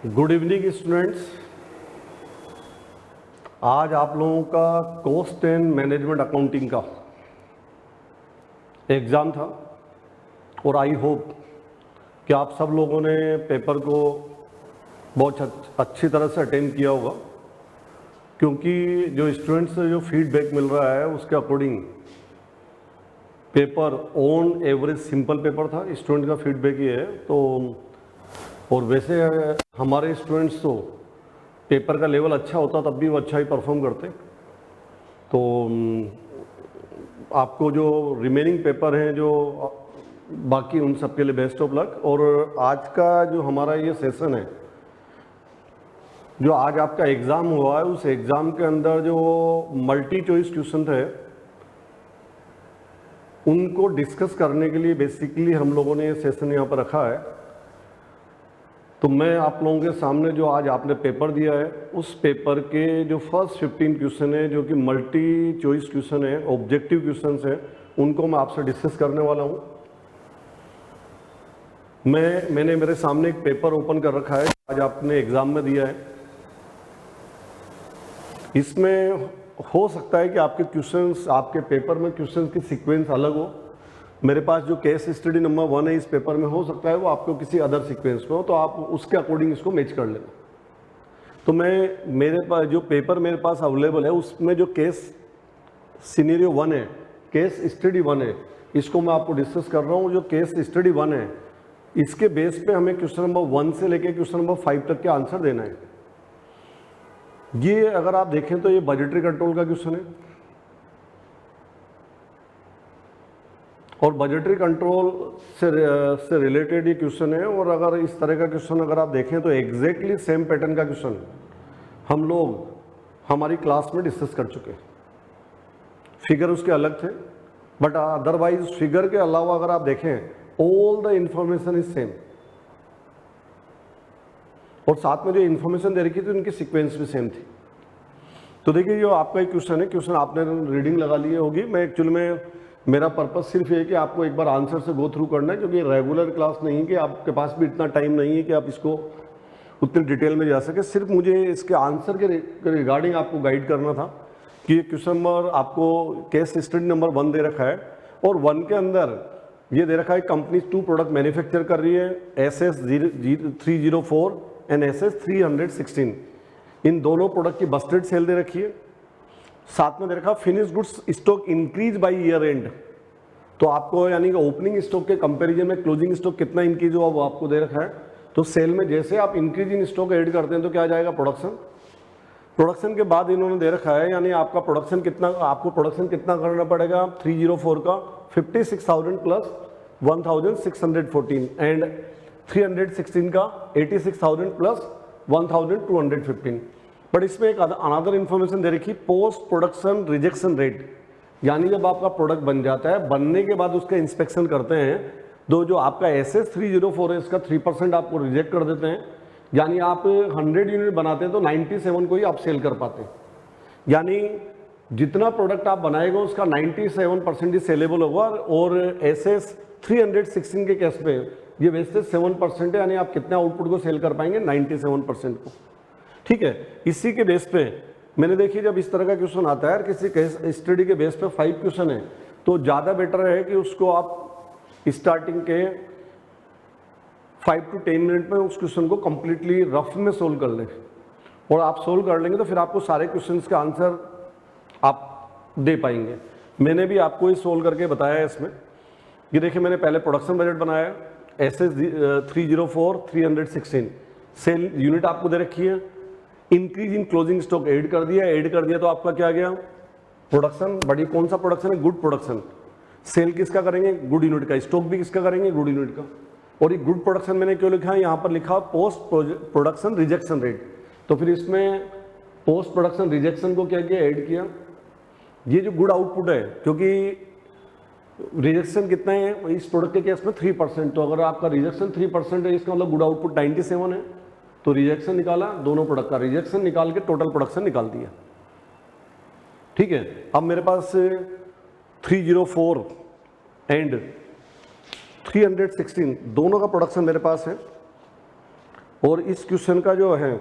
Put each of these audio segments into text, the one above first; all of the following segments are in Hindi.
Good evening students. आज आप लोगों का कॉस्ट एंड मैनेजमेंट अकाउंटिंग का एग्ज़ाम था और आई होप कि आप सब लोगों ने पेपर को बहुत अच्छी तरह से अटेंड किया होगा, क्योंकि जो स्टूडेंट्स से जो फीडबैक मिल रहा है उसके according paper on average simple paper था। स्टूडेंट का फीडबैक ये है। तो और वैसे हमारे स्टूडेंट्स तो पेपर का लेवल अच्छा होता तब भी वो अच्छा ही परफॉर्म करते। तो आपको जो रिमेनिंग पेपर हैं जो बाकी, उन सब के लिए बेस्ट ऑफ लक। और आज का जो हमारा ये सेशन है, जो आज आपका एग्ज़ाम हुआ है, उस एग्ज़ाम के अंदर जो मल्टी चॉइस क्वेश्चन थे उनको डिस्कस करने के लिए बेसिकली हम लोगों ने ये सेशन यहाँ पर रखा है। तो मैं आप लोगों के सामने जो आज आपने पेपर दिया है उस पेपर के जो फर्स्ट 15 क्वेश्चन है जो कि मल्टी चॉइस क्वेश्चन है, ऑब्जेक्टिव क्वेश्चंस हैं, उनको मैं आपसे डिस्कस करने वाला हूँ। मैंने मेरे सामने एक पेपर ओपन कर रखा है, आज आपने एग्जाम में दिया है। इसमें हो सकता है कि आपके क्वेश्चंस, आपके पेपर में क्वेश्चंस की सीक्वेंस अलग हो। मेरे पास जो केस स्टडी नंबर 1 है इस पेपर में, हो सकता है वो आपको किसी अदर सीक्वेंस में हो, तो आप उसके अकॉर्डिंग इसको मैच कर लेना। तो मेरे पास जो पेपर मेरे पास अवेलेबल है उसमें जो केस सिनेरियो 1 है, केस स्टडी 1 है, इसको मैं आपको डिस्कस कर रहा हूँ। जो केस स्टडी 1 है इसके बेस पे हमें क्वेश्चन नंबर 1 से लेकर क्वेश्चन नंबर 5 तक के आंसर देना है। ये अगर आप देखें तो ये बजटरी कंट्रोल का क्वेश्चन है और बजटरी कंट्रोल से रिलेटेड ये क्वेश्चन है। और अगर इस तरह का क्वेश्चन अगर आप देखें तो एग्जैक्टली सेम पैटर्न का क्वेश्चन हम लोग हमारी क्लास में डिस्कस कर चुके हैं। फिगर उसके अलग थे, बट अदरवाइज फिगर के अलावा अगर आप देखें all the information is same, और साथ में जो इंफॉर्मेशन दे रखी थी उनकी सीक्वेंस भी सेम थी। तो देखिए, जो आपका एक क्वेश्चन है, क्वेश्चन आपने रीडिंग लगा ली होगी। मैं एक्चुअली में मेरा पर्पस सिर्फ ये है कि आपको एक बार आंसर से गो थ्रू करना है, क्योंकि रेगुलर क्लास नहीं है कि आपके पास भी इतना टाइम नहीं है कि आप इसको उतनी डिटेल में जा सके। सिर्फ मुझे इसके आंसर के रिगार्डिंग आपको गाइड करना था कि ये क्वेश्चन नंबर आपको केस स्टडी नंबर 1 दे रखा है और 1 के अंदर ये दे रखा है कंपनी 2 प्रोडक्ट मैन्युफैक्चर कर रही है, SS304 एंड SS316। इन दोनों प्रोडक्ट की बस्टेड सेल दे रखी है। साथ में दे रखा finish goods stock increase by year and. तो आपको यानी कि ओपनिंग स्टॉक के कंपैरिजन में क्लोजिंग स्टॉक कितना इंक्रीज हुआ वो आपको दे रखा है। तो सेल में जैसे आप इंक्रीज इन स्टॉक ऐड करते हैं तो क्या आ जाएगा, प्रोडक्शन के बाद इन्होंने दे रखा है यानी आपका प्रोडक्शन कितना, आपको प्रोडक्शन कितना करना पड़ेगा 304 का 56,000 प्लस 1,614 एंड 316 का 86,000 प्लस 1,215। बट इसमें एक अनदर इंफॉर्मेशन दे रखी, पोस्ट प्रोडक्शन रिजेक्शन रेट, यानी जब आपका प्रोडक्ट बन जाता है, बनने के बाद उसका इंस्पेक्शन करते हैं तो जो आपका SS304 है इसका 3% आपको रिजेक्ट कर देते हैं। यानी आप 100 यूनिट बनाते हैं तो 97 को ही आप सेल कर पाते हैं। यानी जितना प्रोडक्ट आप बनाएगा उसका 97% ही सेलेबल होगा। और SS316 के केस पे ये वेस्टेज 7% है, यानी आप कितने आउटपुट को सेल कर पाएंगे, 97% को। ठीक है, इसी के बेस पे मैंने देखिए जब इस तरह का क्वेश्चन आता है, किसी केस स्टडी के बेस पे 5 क्वेश्चन है, तो ज़्यादा बेटर है कि उसको आप स्टार्टिंग के 5 to 10 मिनट में उस क्वेश्चन को कंप्लीटली रफ में सोल्व कर लें। और आप सोल्व कर लेंगे तो फिर आपको सारे क्वेश्चंस का आंसर आप दे पाएंगे। मैंने भी आपको ही सोल्व करके बताया है इसमें। ये देखिए, मैंने पहले प्रोडक्शन बजट बनाया, SS304 316 सेल यूनिट आपको दे रखी है, increase in closing stock add कर दिया तो आपका क्या गया, प्रोडक्शन। बड़ी कौन सा प्रोडक्शन है, गुड प्रोडक्शन। सेल किसका करेंगे, गुड यूनिट का। स्टॉक भी किसका करेंगे, गुड यूनिट का। और ये गुड प्रोडक्शन मैंने क्यों लिखा है, यहाँ पर लिखा पोस्ट प्रोडक्शन रिजेक्शन रेट। तो फिर इसमें पोस्ट प्रोडक्शन रिजेक्शन को क्या किया, ऐड किया। ये जो गुड आउटपुट है, क्योंकि रिजेक्शन कितना है इस प्रोडक्ट के केस में 3%, तो अगर आपका रिजेक्शन 3% है इसका मतलब गुड आउटपुट 97 है। तो रिजेक्शन निकाला, दोनों प्रोडक्ट का रिजेक्शन निकाल के टोटल प्रोडक्शन निकाल दिया। ठीक है, अब मेरे पास 304 एंड 316 दोनों का प्रोडक्शन मेरे पास है और इस क्वेश्चन का जो है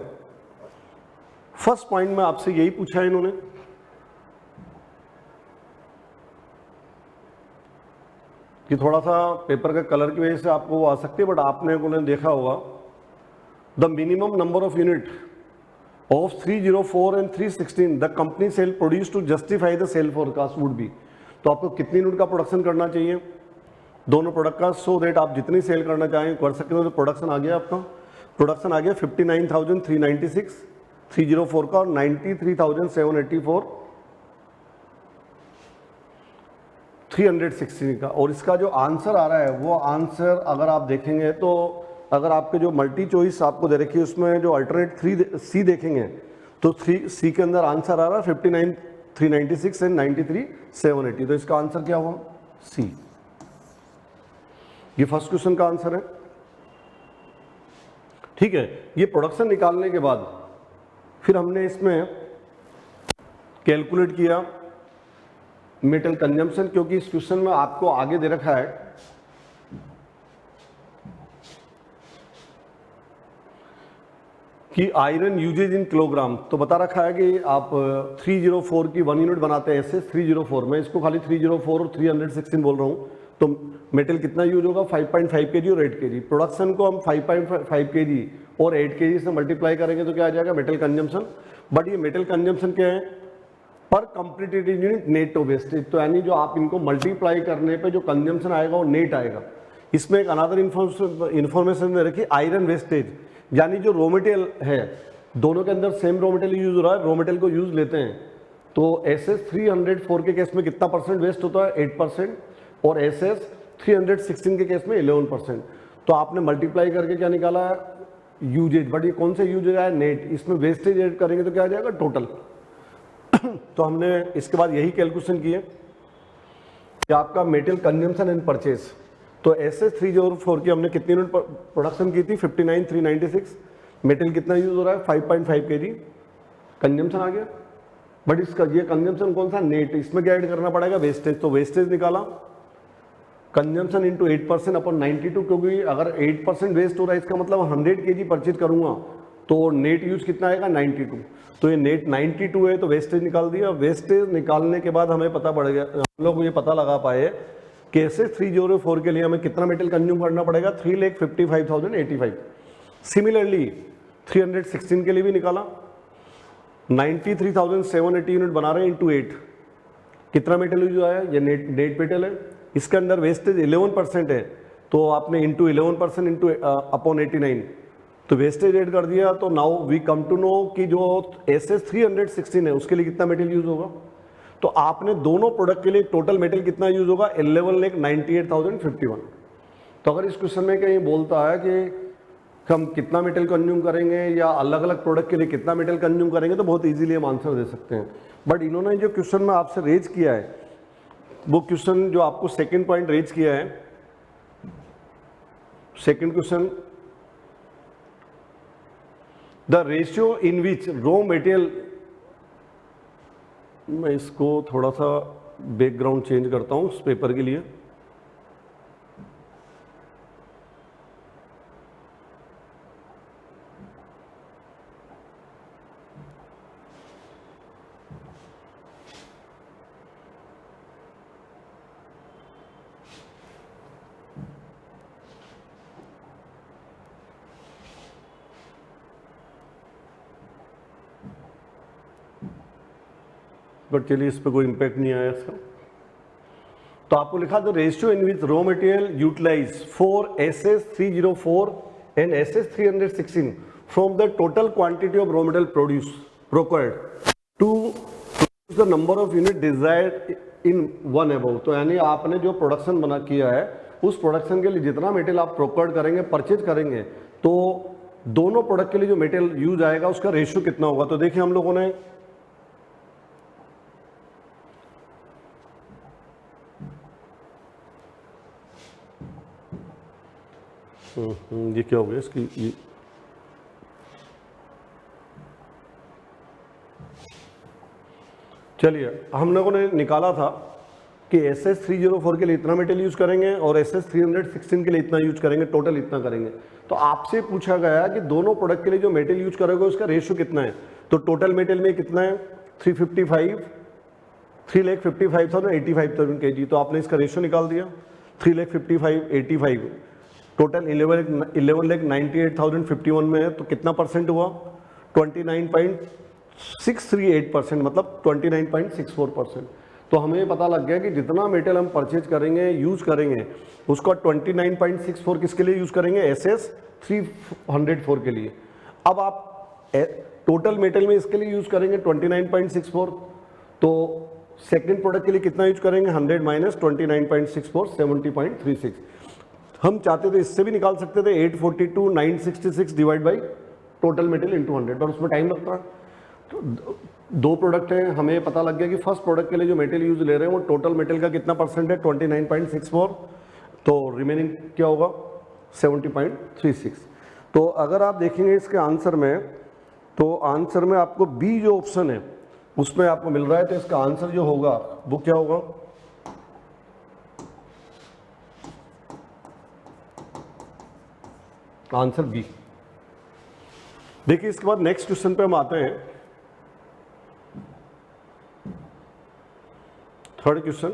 फर्स्ट पॉइंट में आपसे यही पूछा है इन्होंने कि थोड़ा सा पेपर का कलर की वजह से आपको वो आ सकती है, बट आपने उन्हें देखा होगा the minimum number of unit of 304 and 316 the company sell produce to justify the sale forecast would be. तो आपको कितनी यूनिट का प्रोडक्शन करना चाहिए दोनों प्रोडक्ट का, सो दैट आप जितनी सेल करना चाहें कर सकते हो। तो प्रोडक्शन आ गया, आपका प्रोडक्शन आ गया 59,396 304 का और 93,784 316 का। और इसका जो आंसर आ रहा है वो आंसर अगर आप देखेंगे तो अगर आपके जो मल्टी चॉइस आपको दे रखी है उसमें जो अल्टरनेट 3C देखेंगे तो 3C के अंदर आंसर आ रहा है 59,396 एंड 93,780। तो इसका आंसर क्या हुआ? सी। ये फर्स्ट क्वेश्चन का आंसर है। ठीक है, ये प्रोडक्शन निकालने के बाद फिर हमने इसमें कैलकुलेट किया मेटल कंजम्पशन, क्योंकि इस क्वेश्चन में आपको आगे दे रखा है कि आयरन यूजेज इन किलोग्राम। तो बता रखा है कि आप 304 की 1 यूनिट बनाते हैं ऐसे 304, मैं इसको खाली 304 और 316 बोल रहा हूँ। तो मेटल कितना यूज होगा? 5.5 kg और 8 kg। प्रोडक्शन को हम 5.5 kg और 8 kg से मल्टीप्लाई करेंगे तो क्या आ जाएगा? Metal consumption. बट ये मेटल कंजम्पशन क्या है? पर कंप्लीटेड यूनिट नेट वेस्टेज। तो यानी जो आप इनको मल्टीप्लाई करने पे जो कंजम्पशन आएगा वो नेट आएगा। इसमें एक अनदर इन्फॉर्मेशन में रखी आयरन वेस्टेज, यानी जो रॉ मटेरियल है दोनों के अंदर सेम रॉ मटेरियल यूज हो रहा है, रॉ मटेरियल को यूज लेते हैं। तो SS 304 के केस में कितना परसेंट वेस्ट होता है? 8%। और SS 316 के केस में 11%। तो आपने मल्टीप्लाई करके क्या निकाला है? यूजेज। बट ये कौन से यूजेज है? नेट। इसमें वेस्टेज ऐड करेंगे तो क्या आ जाएगा? टोटल। तो हमने इसके बाद यही कैलकुलेशन किए कि आपका मेटल कंजम्पशन एंड परचेज। तो SS 304 की हमने कितनी यूनिट प्रोडक्शन की थी? 59,396। मेटल कितना यूज हो रहा है? 5.5 kg। कंजम्पशन आ गया। बट इसका ये कंजम्पशन कौन सा? नेट। इसमें क्या ऐड करना पड़ेगा? वेस्टेज। तो वेस्टेज निकाला कंजम्पशन इंटू 8% अपॉन 92, क्योंकि अगर 8% वेस्ट हो रहा है इसका मतलब 100 kg परचेज करूंगा तो नेट यूज कितना आएगा? 92। तो ये नेट 92 है तो वेस्टेज निकाल दिया। वेस्टेज निकालने के बाद हमें पता पड़ गया, हम लोग ये पता लगा पाए कि SS 304 के लिए हमें कितना मेटल कंज्यूम करना पड़ेगा? 3,55,085। सिमिलरली 316 के लिए भी निकाला, 93,780 यूनिट बना रहे हैं इंटू 8। कितना मेटल यूज आया? ये नेट मेटल है। इसके अंदर वेस्टेज 11% है तो आपने इंटू 11% इंटू अपॉन 89 तो वेस्टेज ऐड कर दिया। तो now we come to know कि जो SS 316 है उसके लिए कितना मेटल यूज होगा। तो आपने दोनों प्रोडक्ट के लिए टोटल मेटल कितना यूज होगा? 11,98,051। तो अगर इस क्वेश्चन में कहीं बोलता है कि हम कितना मेटल कंज्यूम करेंगे या अलग अलग प्रोडक्ट के लिए कितना मेटल कंज्यूम करेंगे तो बहुत इजीली हम आंसर दे सकते हैं। बट इन्होंने जो क्वेश्चन में आपसे रेज किया है वो क्वेश्चन जो आपको सेकंड पॉइंट रेज किया है, second question, the ratio in which raw material, मैं इसको थोड़ा सा बैकग्राउंड चेंज करता हूं उस पेपर के लिए। बट चलिए इस पर कोई इम्पैक्ट नहीं आया इसका। तो आपको लिखा the ratio in which raw material utilise for SS 304 and SS 316 from the total quantity of raw material procured to produce the number of unit desired in one above. तो यानी आपने जो प्रोडक्शन बना किया है उस प्रोडक्शन के लिए जितना मेटेरियल आप प्रोक्योर्ड करेंगे, परचेज करेंगे, तो दोनों प्रोडक्ट के लिए जो मेटेरियल यूज आएगा उसका रेशियो कितना होगा। तो देखिए हम लोगों ने ये क्या हो गया इसकी, ये चलिए हम लोगों ने निकाला था कि SS304 के लिए इतना मेटेरियल यूज करेंगे और SS316 के लिए इतना यूज करेंगे, टोटल इतना करेंगे। तो आपसे पूछा गया कि दोनों प्रोडक्ट के लिए जो मेटेरियल यूज करोगे उसका रेशियो कितना है, तो टोटल मेटेरियल में कितना है 3,55,085 kg, तो आपने इसका रेशियो निकाल दिया 3,55,85 टोटल 11,98,051 में है, तो कितना परसेंट हुआ 29.638%, मतलब 29.64%। तो हमें पता लग गया कि जितना मेटेरियल हम परचेज करेंगे, यूज करेंगे, उसका 29.64 किसके लिए यूज करेंगे, SS304 के लिए। अब आप टोटल मेटेरियल में इसके लिए यूज करेंगे 29.64, तो सेकंड प्रोडक्ट के लिए कितना यूज करेंगे 100 माइनस 29.64 70.36। हम चाहते थे इससे भी निकाल सकते थे 842,966 divide by total material into 100, पर उसमें टाइम लगता है। तो दो प्रोडक्ट हैं, हमें पता लग गया कि फर्स्ट प्रोडक्ट के लिए जो मेटेरियल यूज ले रहे हैं वो टोटल मेटेरियल का कितना परसेंट है 29.64, तो रिमेनिंग क्या होगा 70.36। तो अगर आप देखेंगे इसके आंसर में, तो आंसर में आपको बी जो ऑप्शन है उसमें आपको मिल रहा है, तो इसका आंसर जो होगा वो क्या होगा, आंसर बी। देखिए इसके बाद नेक्स्ट क्वेश्चन पे हम आते हैं। Third question,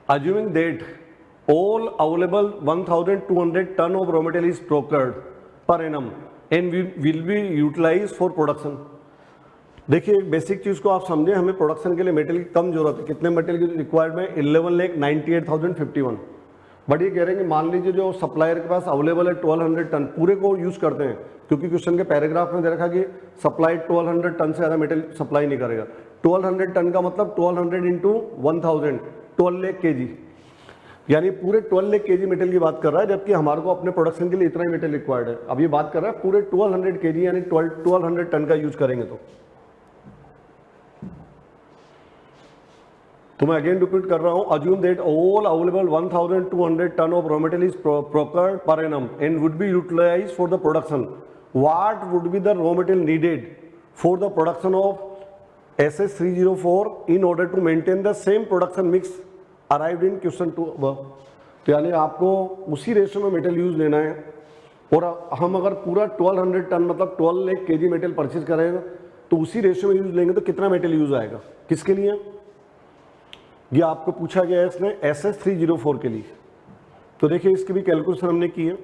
assuming that all available 1,200 ton of raw material is procured per annum and will be utilized for production। देखिए एक बेसिक चीज को आप समझे, हमें प्रोडक्शन के लिए मेटेरियल की कम जरूरत है। कितने मेटेरियल की रिक्वायर्ड में 11,98,051, बट ये कह रहे हैं कि मान लीजिए जो सप्लायर के पास अवेलेबल है 1200 टन, पूरे को यूज करते हैं, क्योंकि क्वेश्चन के पैराग्राफ में दे रखा कि सप्लाई 1200 टन से ज़्यादा मेटेरियल सप्लाई नहीं करेगा। 1200 टन का मतलब 1200 इंटू 1000 12 लाख kg, यानी पूरे 12 लाख kg मेटेरियल की बात कर रहा है, जबकि हमारे को अपने प्रोडक्शन के लिए इतना ही मेटेरियल रिक्वायर्ड है। अब ये बात कर रहा है पूरे 1200 kg यानी 1200 टन का यूज करेंगे। तो मैं अगेन रिपीट कर रहा हूं, assume that all available 1,200 ton of raw material is procured per annum and would be utilized for the production. What would be the raw material needed for the production of SS304 in order to maintain the same production mix arrived in question 2 above? तो यानी आपको उसी रेशो में मेटेरियल यूज लेना है, और हम अगर पूरा 1200 टन मतलब 12 लाख kg मेटेरियल परचेज करेंगे तो उसी रेशो में यूज लेंगे तो कितना मेटेरियल यूज आएगा, किसके लिए, ये आपको पूछा गया है इसने SS304 के लिए। तो देखिए इसकी भी कैलकुलेशन हमने की है,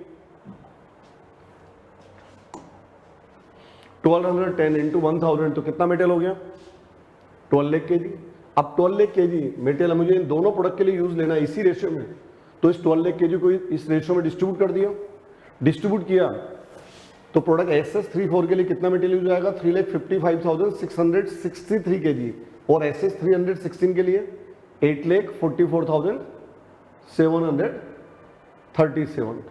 1210 इंटू 1000 तो कितना मेटेरियल हो गया 12 लाख kg। अब 12 लाख kg मेटेरियल मुझे इन दोनों प्रोडक्ट के लिए यूज लेना है इसी रेशियो में, तो इस 12 लाख kg को इस रेशियो में डिस्ट्रीब्यूट कर दिया, डिस्ट्रीब्यूट किया तो प्रोडक्ट SS34 के लिए कितना मेटेरियल यूज आएगा 3,55,663 kg, और SS316 के लिए 8,44,737।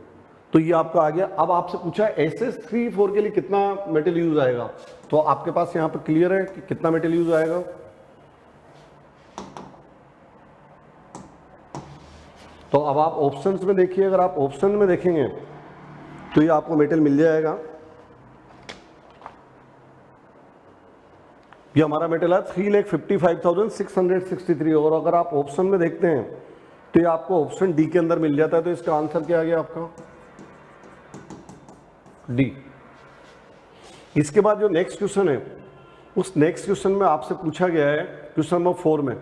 तो ये आपका आ गया। अब आपसे पूछा SS34 के लिए कितना मेटेरियल यूज आएगा, तो आपके पास यहां पर क्लियर है कि कितना मेटेरियल यूज आएगा। तो अब आप ऑप्शंस में देखिए, अगर आप ऑप्शन में देखेंगे तो ये आपको मेटेरियल मिल जाएगा। ये हमारा मेटेरियल है 3,55,663, और अगर आप ऑप्शन में देखते हैं तो ये आपको ऑप्शन डी के अंदर मिल जाता है। तो इसका आंसर क्या आ गया आपका डी। इसके बाद जो नेक्स्ट क्वेश्चन है, उस नेक्स्ट क्वेश्चन में आपसे पूछा गया है क्वेश्चन नंबर 4 में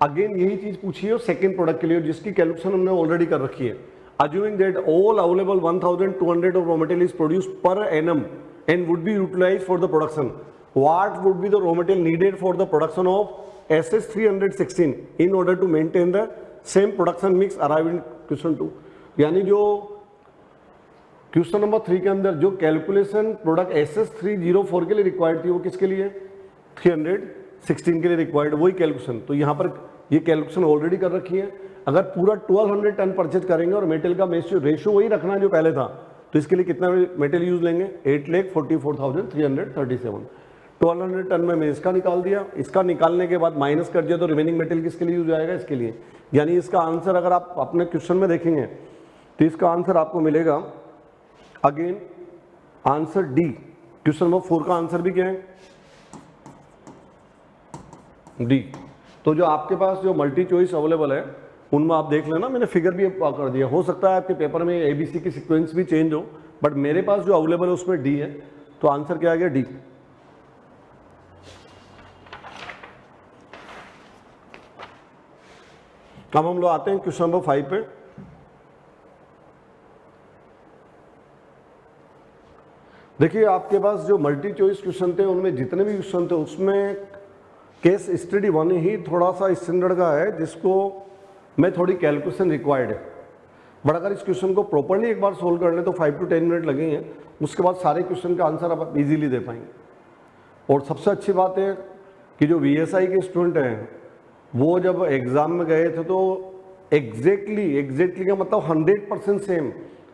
अगेन यही चीज पूछी है, और सेकंड प्रोडक्ट के लिए जिसकी कैलकुलेशन हमने ऑलरेडी कर रखी है। Assuming that all available 1,200 of raw material is produced per annum and would be utilized for the production, what would be the raw material needed for the production of SS316 in order to maintain the same production mix arrived in question 2। यानी जो क्वेश्चन नंबर 3 के अंदर जो कैलकुलेशन प्रोडक्ट SS304 के लिए रिक्वायर्ड थी वो किसके लिए 316 के लिए रिक्वायर्ड, वही कैलकुलेशन। तो यहाँ पर ये कैलकुलेशन ऑलरेडी कर रखी है। अगर पूरा 1200 टन परचेज करेंगे और मेटेरियल का रेशियो वही रखना है जो पहले था, तो इसके लिए कितना मेटेरियल यूज लेंगे 8,44,337। 1200 टन में इसका निकाल दिया, इसका निकालने के बाद माइनस कर दिया तो रिमेनिंग मेटेरियल किसके लिए यूज आएगा, इसके लिए। यानी इसका आंसर अगर आप अपने क्वेश्चन में देखेंगे तो इसका आंसर आपको मिलेगा again answer D. Question number 4 का आंसर भी क्या है डी। तो जो आपके पास जो मल्टी चॉइस अवेलेबल है उनमें आप देख लेना, मैंने फिगर भी कर दिया। हो सकता है आपके पेपर में एबीसी की सीक्वेंस भी चेंज हो, बट मेरे पास जो अवेलेबल है उसमें डी है। तो आंसर क्या आ गया? डी। अब हम लोग आते हैं क्वेश्चन नंबर 5 पे। देखिए आपके पास जो मल्टी चॉइस क्वेश्चन थे उनमें जितने भी क्वेश्चन थे उसमें केस स्टडी 1 ही थोड़ा सा स्टैंडर्ड का है, जिसको मैं थोड़ी कैलकुलेशन रिक्वायर्ड है। बट अगर इस क्वेश्चन को प्रॉपरली एक बार सोल्व करने तो 5 to 10 मिनट लगेंगे, उसके बाद सारे क्वेश्चन का आंसर आप इजीली दे पाएंगे। और सबसे अच्छी बात है कि जो VSI के स्टूडेंट हैं वो जब एग्जाम में गए थे तो एग्जैक्टली का मतलब 100% सेम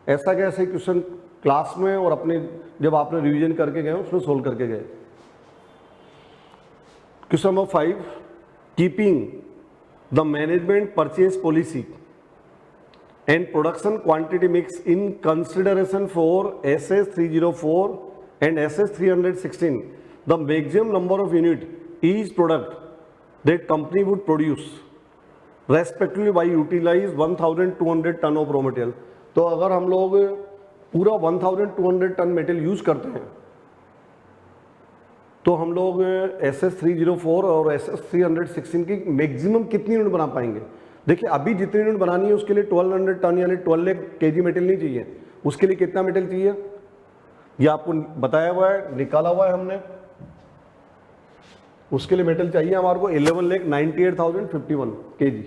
ऐसा कैसे क्वेश्चन क्लास में और अपने जब आपने रिवीजन करके गए उसमें सोल्व करके गए। Question number 5, keeping the management purchase policy and production quantity mix in consideration for SS304 and SS316, the maximum number of unit each product that company would produce respectively by utilize 1200 ton of raw material। तो अगर हम लोग पूरा 1200 टन मेटेरियल यूज करते हैं तो हम लोग SS304 और SS316 की मैक्सिमम कितनी यूनिट बना पाएंगे? देखिए अभी जितनी यूनिट बनानी है उसके लिए 1200 टन यानी 12 लाख kg मेटेरियल नहीं चाहिए। उसके लिए कितना मेटेरियल चाहिए ये आपको बताया हुआ है, निकाला हुआ है हमने। उसके लिए मेटेरियल चाहिए हमारे को 11,98,051 kg।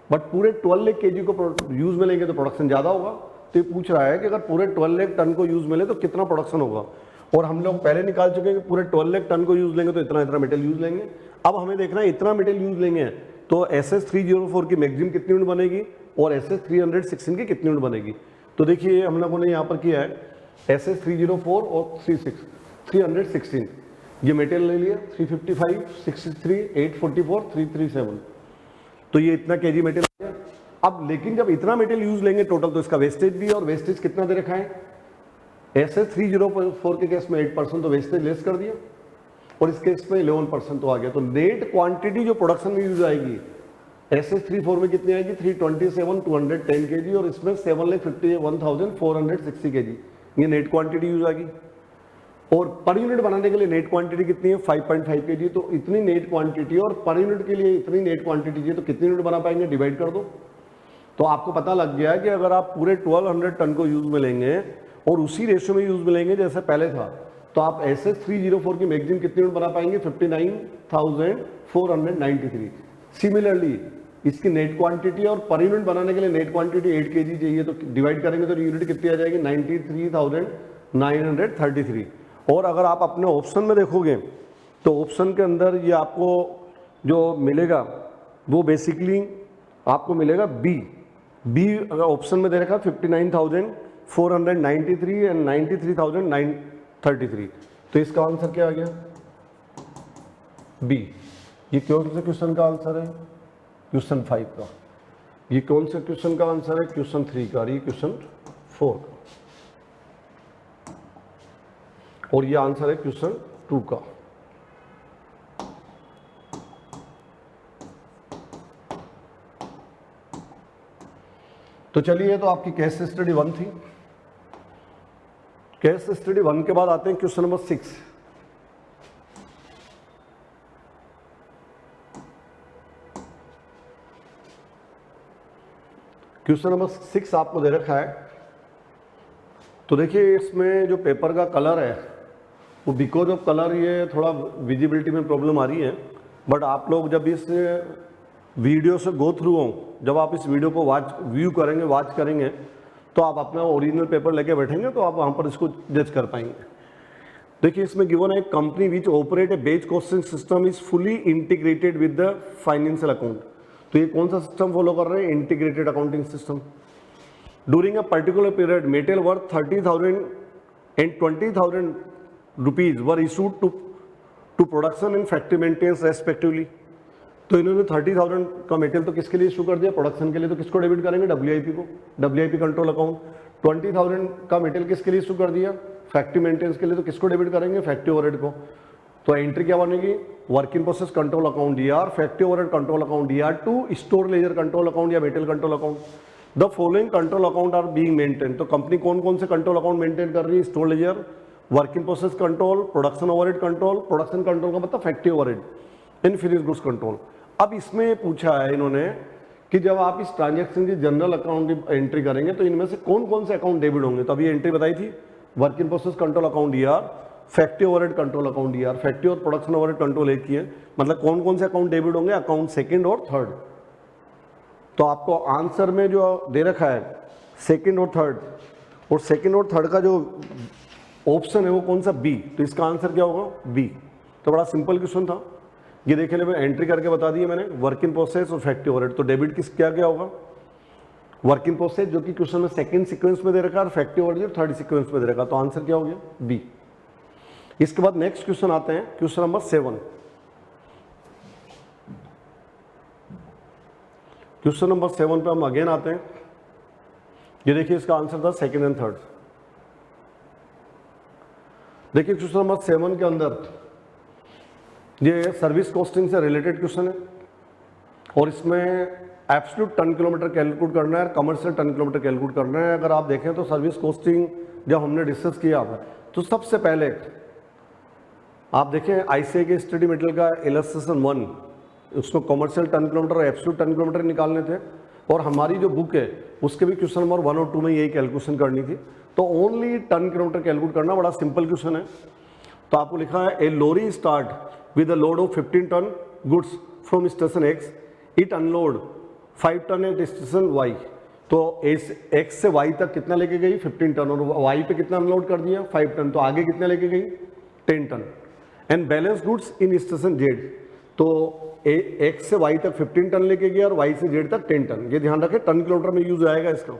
बट पूरे 12 लाख kg को यूज में लेंगे तो प्रोडक्शन ज़्यादा होगा। तो ये पूछ रहा है कि अगर पूरे 12 लाख टन को यूज में ले तो कितना प्रोडक्शन होगा, और हम लोग पहले निकाल चुके हैं कि पूरे 12 लाख टन को यूज लेंगे तो इतना मेटेरियल यूज लेंगे। अब हमें देखना है इतना मेटेरियल यूज लेंगे तो SS304 की मैक्सिमम कितनी यूनिट बनेगी और SS316 की कितनी यूनिट बनेगी। तो देखिए हम लोगों ने यहाँ पर किया है SS304 और 316 ये मेटेरियल ले लिया 355, 63, 844, 337, तो ये इतना kg मेटेरियल है। अब लेकिन जब इतना मेटेरियल यूज लेंगे टोटल तो इसका वेस्टेज भी है, और वेस्टेज कितना दे रखा है SS304 के केस में 8% तो वेस्टेज लेस कर दिया, और इस केस में 11% तो आ गया। तो नेट क्वांटिटी जो प्रोडक्शन में यूज आएगी SS304 में कितनी आएगी 327,210 kg, और इसमें 7,51,460 kg ये नेट क्वांटिटी यूज आएगी। और पर यूनिट बनाने के लिए नेट क्वांटिटी कितनी है 5.5 kg। तो इतनी नेट क्वांटिटी और पर यूनिट के लिए इतनी नेट क्वांटिटी चाहिए तो कितनी यूनिट बना पाएंगे, डिवाइड कर दो। तो आपको पता लग गया कि अगर आप पूरे 1200 टन को यूज में लेंगे और उसी रेशियो में यूज में लेंगे जैसे पहले था तो आप SS304 की मैक्सिमम कितनी यूनिट बना पाएंगे 59,493। सिमिलरली इसकी नेट क्वांटिटी और पर यूनिट बनाने के लिए नेट क्वांटिटी 8 kg चाहिए तो डिवाइड करेंगे तो यूनिट कितनी आ जाएगी 93,933। और अगर आप अपने ऑप्शन में देखोगे तो ऑप्शन के अंदर ये आपको जो मिलेगा वो बेसिकली आपको मिलेगा बी अगर ऑप्शन में दे रखा 59,493 एंड 93,933। तो इसका आंसर क्या आ गया बी। ये कौन से क्वेश्चन का आंसर है क्वेश्चन 5 का। ये कौन से क्वेश्चन का आंसर है क्वेश्चन 3 का, ये क्वेश्चन 4 का, और ये आंसर है क्वेश्चन 2 का। तो चलिए तो आपकी केस स्टडी 1 थी। केस स्टडी 1 के बाद आते हैं क्वेश्चन नंबर 6। क्वेश्चन नंबर 6 आपको दे रखा है। तो देखिए इसमें जो पेपर का कलर है वो बिकॉज ऑफ कलर ये थोड़ा विजिबिलिटी में प्रॉब्लम आ रही है, बट आप लोग जब इस वीडियो से गो थ्रू हो, जब आप इस वीडियो को वॉच करेंगे तो आप अपना ओरिजिनल पेपर लेके बैठेंगे तो आप वहाँ पर इसको जज कर पाएंगे। देखिए इसमें गिवन है company which operate a batch costing system is fully integrated with the financial account. तो ये कौन सा सिस्टम फॉलो कर रहे हैं integrated accounting system. During a particular period material worth 30,000 and 20,000 rupees were issued to production and factory maintenance respectively. तो इन्होंने 30,000 का मेटेरियल तो किसके लिए इशू कर दिया प्रोडक्शन के लिए, तो किसको डेबिट करेंगे WIP को, WIP कंट्रोल अकाउंट। 20,000 का मेटेरियल किसके लिए इशू कर दिया फैक्ट्री मेंटेनेंस के लिए, तो किसको डेबिट करेंगे फैक्ट्री ओवरहेड को। तो एंट्री क्या बनेगी, work in process control account DR, factory overhead control account DR to, store ledger control account या material control account. The following control account are being maintain. तो कंपनी कौन कौन से कंट्रोल अकाउंट मेंटेन कर रही है, store ledger, work in process control, production overhead control, production control का मतलब factory overhead, in finish goods control. अब इसमें पूछा है इन्होंने कि जब आप इस ट्रांजैक्शन की जनरल अकाउंट की एंट्री करेंगे तो इनमें से कौन कौन से अकाउंट डेबिट होंगे। तो अभी एंट्री बताई थी, work in process control account DR, factory overhead control account DR, factory और प्रोडक्शन ओवरहेड कंट्रोल एक ही है, मतलब कौन कौन से अकाउंट डेबिट होंगे, अकाउंट सेकंड और थर्ड। तो आपको आंसर में जो दे रखा है सेकंड और थर्ड, और सेकंड और थर्ड का जो ऑप्शन है वो कौन सा, बी। तो इसका आंसर क्या होगा, बी। तो बड़ा सिंपल क्वेश्चन था ये, देखे मैं एंट्री करके बता दी मैंने, वर्क इन प्रोसेस और फैक्ट्री ओवरहेड। तो डेबिट किस क्या क्या होगा, वर्क इन प्रोसेस जो कि क्वेश्चन में सेकंड सीक्वेंस में दे रखा है, और फैक्ट्री ओवरहेड थर्ड सीक्वेंस में दे रखा है। तो आंसर क्या हो गया, बी। इसके बाद नेक्स्ट क्वेश्चन आते हैं, क्वेश्चन नंबर 7। क्वेश्चन नंबर 7 पे हम अगेन आते हैं। ये देखिए इसका आंसर था सेकंड एंड थर्ड। देखिए क्वेश्चन नंबर 7 के अंदर ये सर्विस कॉस्टिंग से रिलेटेड क्वेश्चन है, और इसमें एब्सोल्यूट टन किलोमीटर कैलकुलेट करना है, कमर्शियल टन किलोमीटर कैलकुलेट करना है। अगर आप देखें तो सर्विस कॉस्टिंग जब हमने डिस्कस किया तो सबसे पहले आप देखें आईसीए के स्टडी मटेरियल का इलस्ट्रेशन 1, उसको कमर्शियल टन किलोमीटर और एब्सोल्यूट टन किलोमीटर निकालने थे, और हमारी जो बुक है उसके भी क्वेश्चन नंबर 1 और 2 में यही कैलकुलेशन करनी थी। तो ओनली टन किलोमीटर कैलकुलेट करना, बड़ा सिंपल क्वेश्चन है। तो आपको लिखा है a lorry start with a load of 15 ton goods from station X, it unload 5 ton at station Y. तो एक्स से वाई तक कितना लेके गई, 15 टन, और वाई पे कितना अनलोड कर दिया, 5 टन। तो आगे कितना लेके गई, 10 ton. And balance goods in station Z, तो एक्स से वाई तक 15 टन लेके गया और वाई से जेड तक 10 टन। ये ध्यान रखें, टन किलोमीटर में यूज आएगा इसका।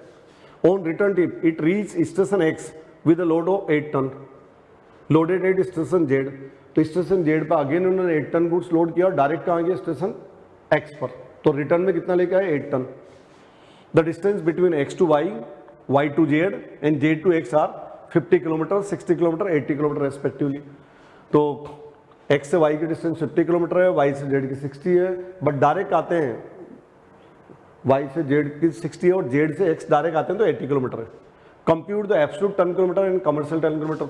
On return trip it reach station X with a load of 8 ton loaded at station Z. तो स्टेशन जेड पर अगेन उन्होंने 8 टन गुड्स लोड किया और डायरेक्ट कहाँ गया, स्टेशन एक्स पर। तो रिटर्न में कितना लेके आए, 8 ton. The distance between X to Y, Y to Z and Z to X are 50 kilometre, 60 kilometre, 80 kilometre respectively. तो एक्स से वाई की डिस्टेंस 50 किलोमीटर है, वाई से जेड की 60 है, बट डायरेक्ट आते हैं वाई से जेड की 60 है और जेड से एक्स डायरेक्ट आते हैं तो 80 किलोमीटर है। Compute the absolute ton kilometre and commercial ton kilometre.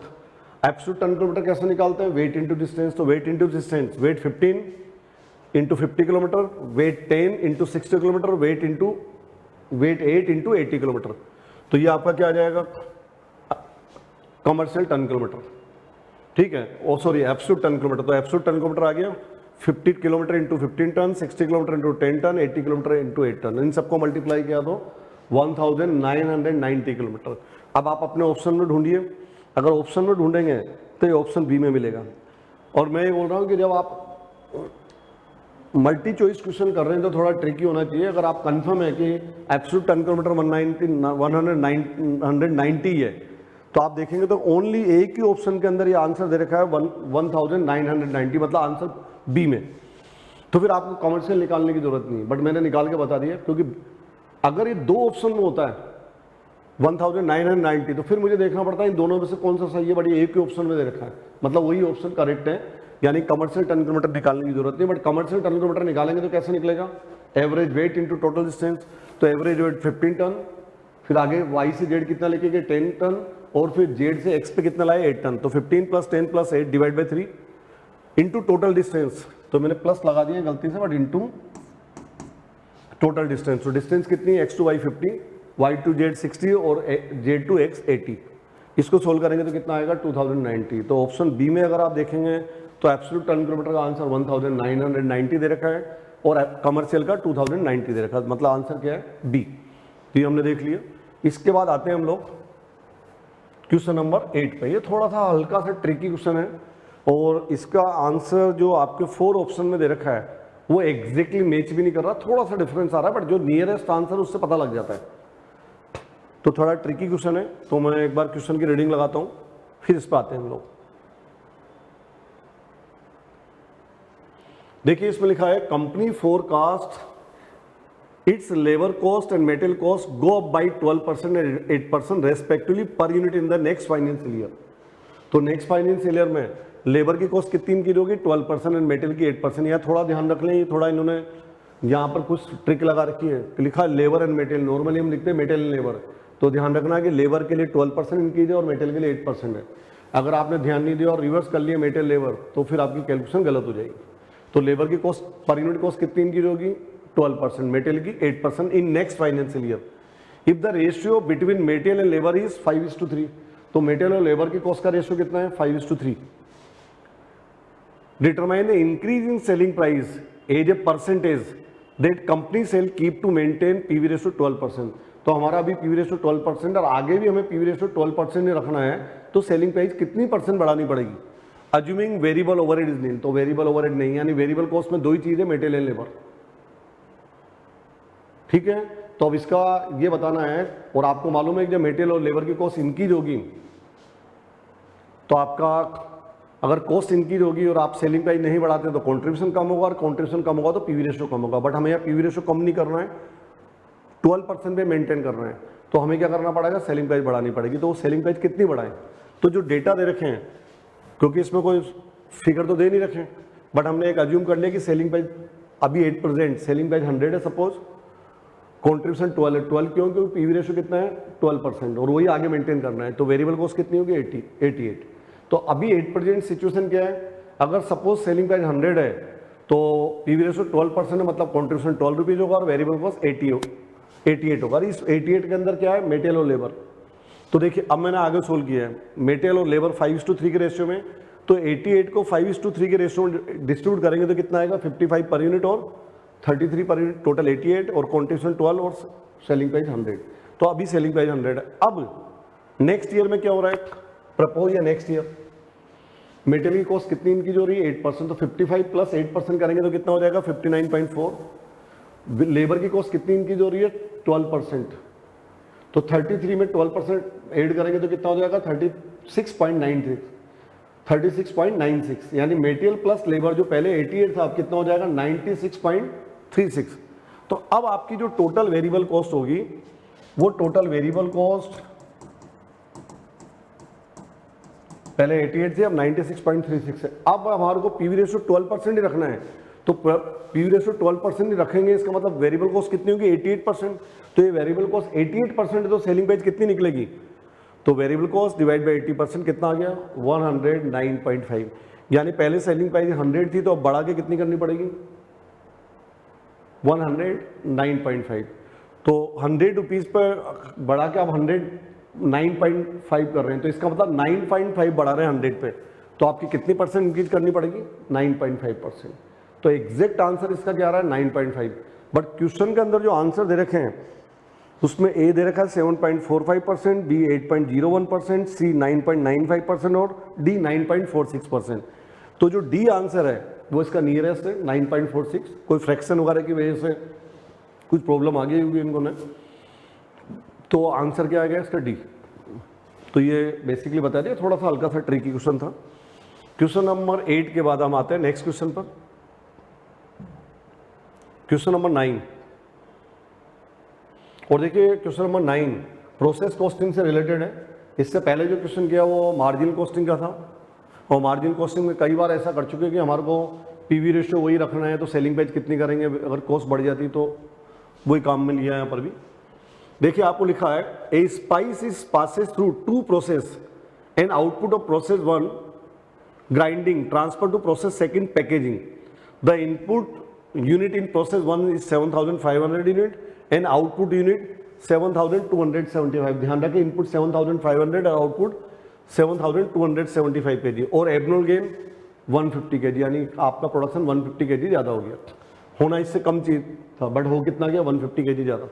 Absolute ton kilometre कैसे निकालते हैं, वेट इंटू डिस्टेंस। तो weight into distance, weight 15 into 50 kilometre, weight 10 into 60 kilometre, weight 8 into 80 kilometre. तो ये आपका क्या आ जाएगा, कमर्शियल टन किलोमीटर, ठीक है। Oh sorry, absolute ton kilometre. तो एब्सोल्यूट टन किलोमीटर आ गया 50 kilometre into 15 ton, 60 kilometre into 10 ton, 80 kilometre into 8 ton. इन सबको मल्टीप्लाई किया तो 1990 किलोमीटर। अब आप अपने ऑप्शन में ढूंढिए, अगर ऑप्शन में ढूंढेंगे तो ये ऑप्शन बी में मिलेगा। और मैं ये बोल रहा हूँ कि जब आप मल्टी चॉइस क्वेश्चन कर रहे हैं तो थोड़ा ट्रिकी होना चाहिए। अगर आप कंफर्म है कि एब्सोल्यूट टन किलोमीटर 190 है, तो आप देखेंगे तो ओनली एक ही ऑप्शन के अंदर ये आंसर दे रखा है 1990, मतलब आंसर बी में। तो फिर आपको कमर्शियल निकालने की जरूरत नहीं, बट मैंने निकाल के बता दिया, क्योंकि अगर ये दो ऑप्शन में होता है 1990, तो फिर मुझे देखना पड़ता है इन दोनों में से कौन सा सही है, बट ये एक ही ऑप्शन में दे रखा है, मतलब वही ऑप्शन करेक्ट है, यानी कमर्शियल टन किलोमीटर निकालने की जरूरत नहीं। बट कमर्शियल टन किलोमीटर निकालेंगे तो कैसे निकलेगा, average weight into total distance. तो एवरेज वेट 15 टन, फिर आगे वाई से जेड कितना लेके गए 10 टन, और फिर जेड से एक्स पे कितना लाए 8 टन। तो 15 + 10 + 8 divide by 3 into total distance. तो मैंने प्लस लगा दिया गलती से, बट इंटू टोटल डिस्टेंस। तो डिस्टेंस कितनी है, X to Y 50, Y to Z 60 और जेड टू एक्स 80। इसको सोल्व करेंगे तो कितना आएगा 2090। तो ऑप्शन बी में अगर आप देखेंगे तो एब्सोल्यूट टन किलोमीटर का आंसर 1990 दे रखा है और कमर्शियल का 2090 दे रखा है, मतलब आंसर क्या है, बी। तो ये हमने देख लिया। इसके बाद आते हैं हम लोग क्वेश्चन नंबर 8 पे। ये थोड़ा सा हल्का सा ट्रिकी क्वेश्चन है, और इसका आंसर जो आपके 4 ऑप्शन में दे रखा है वो एग्जैक्टली मैच भी नहीं कर रहा, थोड़ा सा डिफरेंस आ रहा है, बट जो नियरेस्ट आंसर उससे पता लग जाता है। तो थोड़ा ट्रिकी क्वेश्चन है, तो मैं एक बार क्वेश्चन की रीडिंग लगाता हूँ, फिर इस पर आते हैं हम लोग। देखिए इसमें लिखा है company forecast it's labour cost and material cost go up by 12% and 8% respectively per unit in the next financial year. तो नेक्स्ट फाइनेंशियल ईयर में लेबर की कॉस्ट कितनी इनकी होगी 12% एंड मेटल की 8%। यहाँ थोड़ा ध्यान रख लें, ये थोड़ा इन्होंने यहाँ पर कुछ ट्रिक लगा रखी है, लिखा लेबर एंड मेटेरियल। नॉर्मली हम लिखते हैं मेटेरियल एंड लेबर, तो ध्यान रखना कि लेबर के लिए 12% इंक्रीज है और मेटेरियल के लिए 8% है। अगर आपने ध्यान नहीं दिया और रिवर्स कर लिया मेटेरियल लेबर, तो फिर आपकी कैलकुलेशन गलत हो जाएगी। तो लेबर की कॉस्ट पर यूनिट कॉस्ट कितनी इंक्रीज होगी 12%, मेटेरियल की 8% in next financial year. If the ratio between material and labour is 5:3, तो मेटेरियल और लेबर की कॉस्ट का रेशियो कितना है 5:3। Determine the increase in selling price as a percentage that company sell keep to maintain PV ratio 12%। तो हमारा अभी पीवी रेशियो 12% और आगे भी हमें पीवी रेशियो 12% ही रखना है, तो सेलिंग प्राइस कितनी परसेंट बढ़ानी पड़ेगी। अज्यूमिंग वेरिएबल ओवरहेड इज नील, तो वेरिएबल ओवरहेड नहीं, यानी वेरिएबल कॉस्ट में दो ही चीज है, मेटेरियल एंड लेबर। ठीक है, तो अब इसका ये बताना है, और आपको मालूम है कि जब मेटेरियल और लेबर की कॉस्ट इंक्रीज होगी, तो आपका अगर कॉस्ट इंक्रीज होगी और आप सेलिंग प्राइस नहीं बढ़ाते तो कंट्रीब्यूशन कम होगा, और कंट्रीब्यूशन कम होगा तो पीवी रेशियो कम होगा। बट हमें यहाँ पीवी रेशियो कम नहीं करना है, 12% पे मेंटेन करना है। तो हमें क्या करना पड़ेगा, सेलिंग प्राइस बढ़ानी पड़ेगी। तो सेलिंग प्राइस कितनी बढ़ाएं, तो जो डेटा दे रखे हैं, क्योंकि इसमें कोई फिगर तो दे नहीं रखे, बट हमने एक अज्यूम कर लिया कि सेलिंग प्राइस अभी 8%, सेलिंग प्राइस 100 है सपोज, कॉन्ट्रीब्यूशन 12 है। 12 क्यों, क्योंकि पीवी रेशियो कितना है 12%, और वही आगे मेंटेन करना है। तो वेरिएबल कॉस्ट कितनी होगी 88। तो अभी 8% सिचुएशन क्या है, अगर सपोज सेलिंग प्राइस 100 है तो पीवी रेशियो 12% है, मतलब कॉन्ट्रीब्यूशन 12 रुपीज होगा और वेरिएबल कॉस्ट 88 होगा। इस 88 के अंदर क्या है, मेटेरियल और लेबर। तो देखिए अब मैंने आगे सोल्व किया है, मेटेरियल और लेबर 5:3 के रेशियो में, तो 88 को 5:3 के रेशियो में डिस्ट्रीब्यूट करेंगे तो कितना आएगा 55 पर यूनिट और 33 पर यूनिट, टोटल 88 और कॉन्ट्रीब्यूशन 12 और सेलिंग प्राइस 100। तो अभी सेलिंग प्राइस 100 है। अब नेक्स्ट ईयर में क्या हो रहा है, प्रपोज या नेक्स्ट ईयर मेटेरियल की कॉस्ट कितनी इनकी जो रही है 8%, तो 55 प्लस 8% करेंगे तो कितना हो जाएगा 59.4। लेबर की कॉस्ट कितनी इनकी जो रही है 12%, तो 33 में 12% ऐड करेंगे तो कितना हो जाएगा 36.96, यानी मेटेरियल प्लस लेबर जो पहले 88 था अब कितना हो जाएगा 96.36। तो अब आपकी जो टोटल वेरिएबल कॉस्ट होगी, वो टोटल वेरिएबल कॉस्ट पहले 88 थी, अब 96.36 है। अब हमारे को पीवी रेशियो 12% ही रखना है, तो पीवी रेशियो 12% ही रखेंगे, इसका मतलब वेरिएबल कॉस्ट कितनी होगी 88%। तो ये वेरिएबल कॉस्ट 88% है, तो सेलिंग प्राइस कितनी निकलेगी, तो वेरिएबल कॉस्ट डिवाइड बाय 80% कितना आ गया 109.5। यानी पहले सेलिंग प्राइस 100 थी, तो अब बढ़ा के कितनी करनी पड़ेगी 109.5। तो 100 रुपीज पर बढ़ा के आप 109.5 कर रहे हैं, तो इसका मतलब 9.5 बढ़ा रहे हैं 100 पे, तो आपकी कितनी परसेंट इंक्रीज करनी पड़ेगी 9.5%। तो एग्जैक्ट आंसर इसका क्या आ रहा है 9.5। बट क्वेश्चन के अंदर जो आंसर दे रखे हैं उसमें ए दे रखा है 7.45%, बी 8.01%, सी 9.95% और डी 9.46%। तो जो डी आंसर है वो इसका नियरेस्ट है 9.46। कोई फ्रैक्शन वगैरह की वजह से कुछ प्रॉब्लम आ गई होगी इनको ने, तो आंसर क्या आ गया इसका डी। तो ये बेसिकली बता दिया, थोड़ा सा हल्का सा ट्रिकी क्वेश्चन था। क्वेश्चन नंबर 8 के बाद हम आते हैं नेक्स्ट क्वेश्चन पर, क्वेश्चन नंबर 9। और देखिए क्वेश्चन नंबर 9 प्रोसेस कॉस्टिंग से रिलेटेड है। इससे पहले जो क्वेश्चन किया वो मार्जिन कॉस्टिंग का था, और मार्जिन कॉस्टिंग में कई बार ऐसा कर चुके हैं कि हमारे को पीवी रेशियो वही रखना है, तो सेलिंग प्राइस कितनी करेंगे, अगर कॉस्ट बढ़ जाती तो वही काम में लिया है यहाँ पर भी। देखिए आपको लिखा है a spice is passes through 2 process and output of process 1 grinding transfer to process 2 packaging. The input unit in process 1 is 7500 unit and output unit 7275। ध्यान रखें इनपुट 7500 और आउटपुट 7275 kg, और एबनॉर्मल गेन 150 kg, यानी आपका प्रोडक्शन 150 kg ज़्यादा हो गया। होना इससे कम चीज था, बट हो कितना गया 150 kg ज़्यादा।